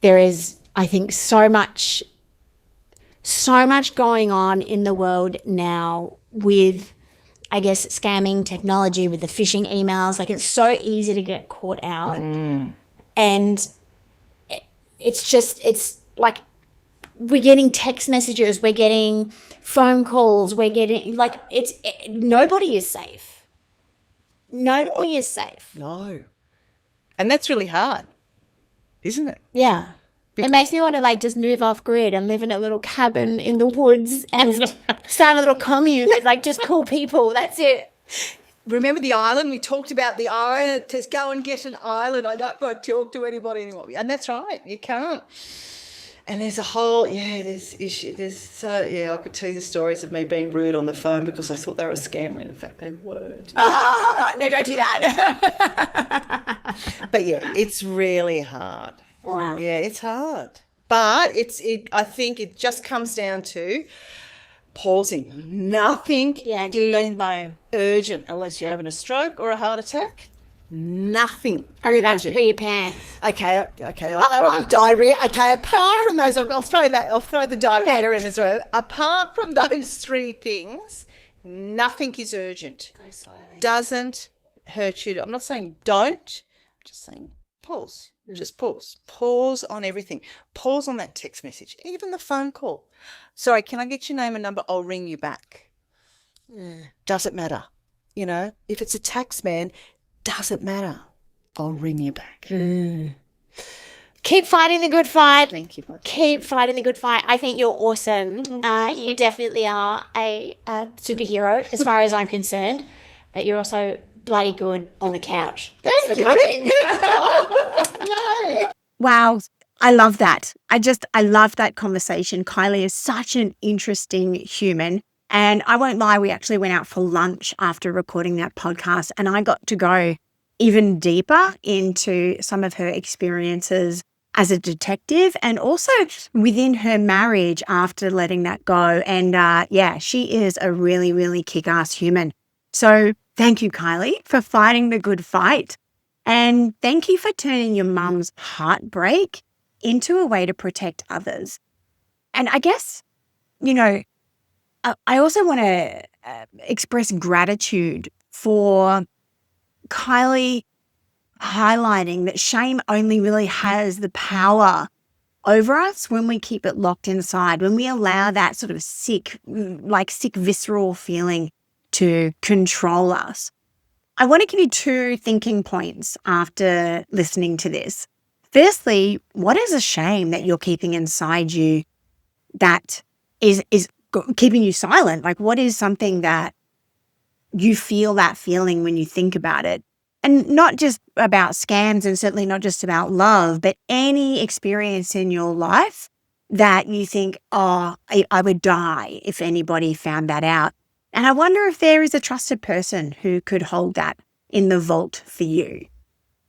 there is, I think, so much going on in the world now with, I guess, scamming technology, with the phishing emails. Like, it's so easy to get caught out. And it's like we're getting text messages, we're getting phone calls, we're getting, like, nobody is safe. Nobody is safe. No. And that's really hard, isn't it? Yeah. It makes me want to, like, just move off grid and live in a little cabin in the woods and start a little commune with, like, just cool people. That's it. Remember the island? We talked about the island. Just go and get an island. I don't want to talk to anybody anymore. And that's right. You can't. And there's a whole, there's issue. I could tell you the stories of me being rude on the phone because I thought they were a scam. In fact, they weren't. No, don't do that. But yeah, it's really hard. Wow. Yeah, it's hard. But I think it just comes down to pausing. Nothing urgent unless you're having a stroke or a heart attack. Nothing. Okay, that's for your pants. Okay. Diarrhea. Okay, apart from those, I'll throw the diarrhea in as well. Apart from those 3 things, nothing is urgent. Doesn't hurt you. I'm not saying don't. I'm just saying pause. Just pause. Pause on everything. Pause on that text message, even the phone call. Sorry, can I get your name and number? I'll ring you back. Doesn't matter. You know, if it's a tax man, doesn't matter. I'll ring you back. Keep fighting the good fight. Thank you. Keep fighting the good fight. I think you're awesome. You definitely are a superhero as far as I'm concerned. But you're also bloody good on the couch. Wow. I love that. I love that conversation. Kylie is such an interesting human. And I won't lie, we actually went out for lunch after recording that podcast, and I got to go even deeper into some of her experiences as a detective and also within her marriage after letting that go. And yeah, she is a really, really kick-ass human. So thank you, Kylie, for fighting the good fight. And thank you for turning your mum's heartbreak into a way to protect others. And I guess, you know, I also want to express gratitude for Kylie highlighting that shame only really has the power over us when we keep it locked inside, when we allow that sort of sick visceral feeling to control us. I want to give you 2 thinking points after listening to this. Firstly, what is a shame that you're keeping inside you that is keeping you silent? Like, what is something that you feel that feeling when you think about it? And not just about scams and certainly not just about love, but any experience in your life that you think, oh, I would die if anybody found that out. And I wonder if there is a trusted person who could hold that in the vault for you.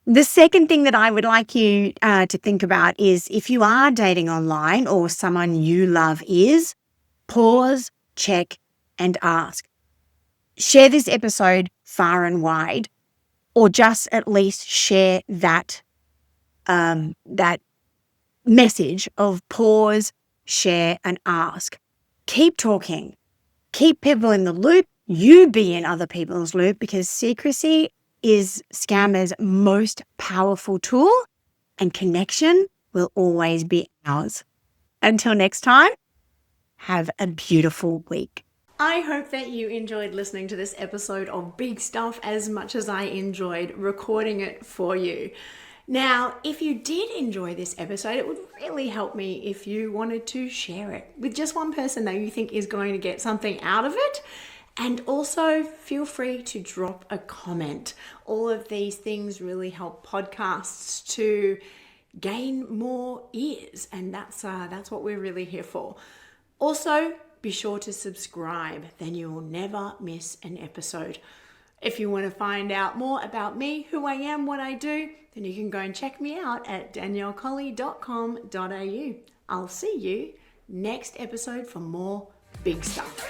The second thing that I would like you to think about is if you are dating online or someone you love is, pause, check, and ask. Share this episode far and wide, or just at least share that message of pause, share, and ask. Keep talking. Keep people in the loop. You be in other people's loop, because secrecy is scammers' most powerful tool, and connection will always be ours. Until next time, have a beautiful week. I hope that you enjoyed listening to this episode of Big Stuff as much as I enjoyed recording it for you. Now, if you did enjoy this episode, it would really help me if you wanted to share it with just one person that you think is going to get something out of it. And also feel free to drop a comment. All of these things really help podcasts to gain more ears, and that's what we're really here for. Also, be sure to subscribe, then you will never miss an episode. If you want to find out more about me, who I am, what I do, then you can go and check me out at daniellecolley.com.au. I'll see you next episode for more big stuff.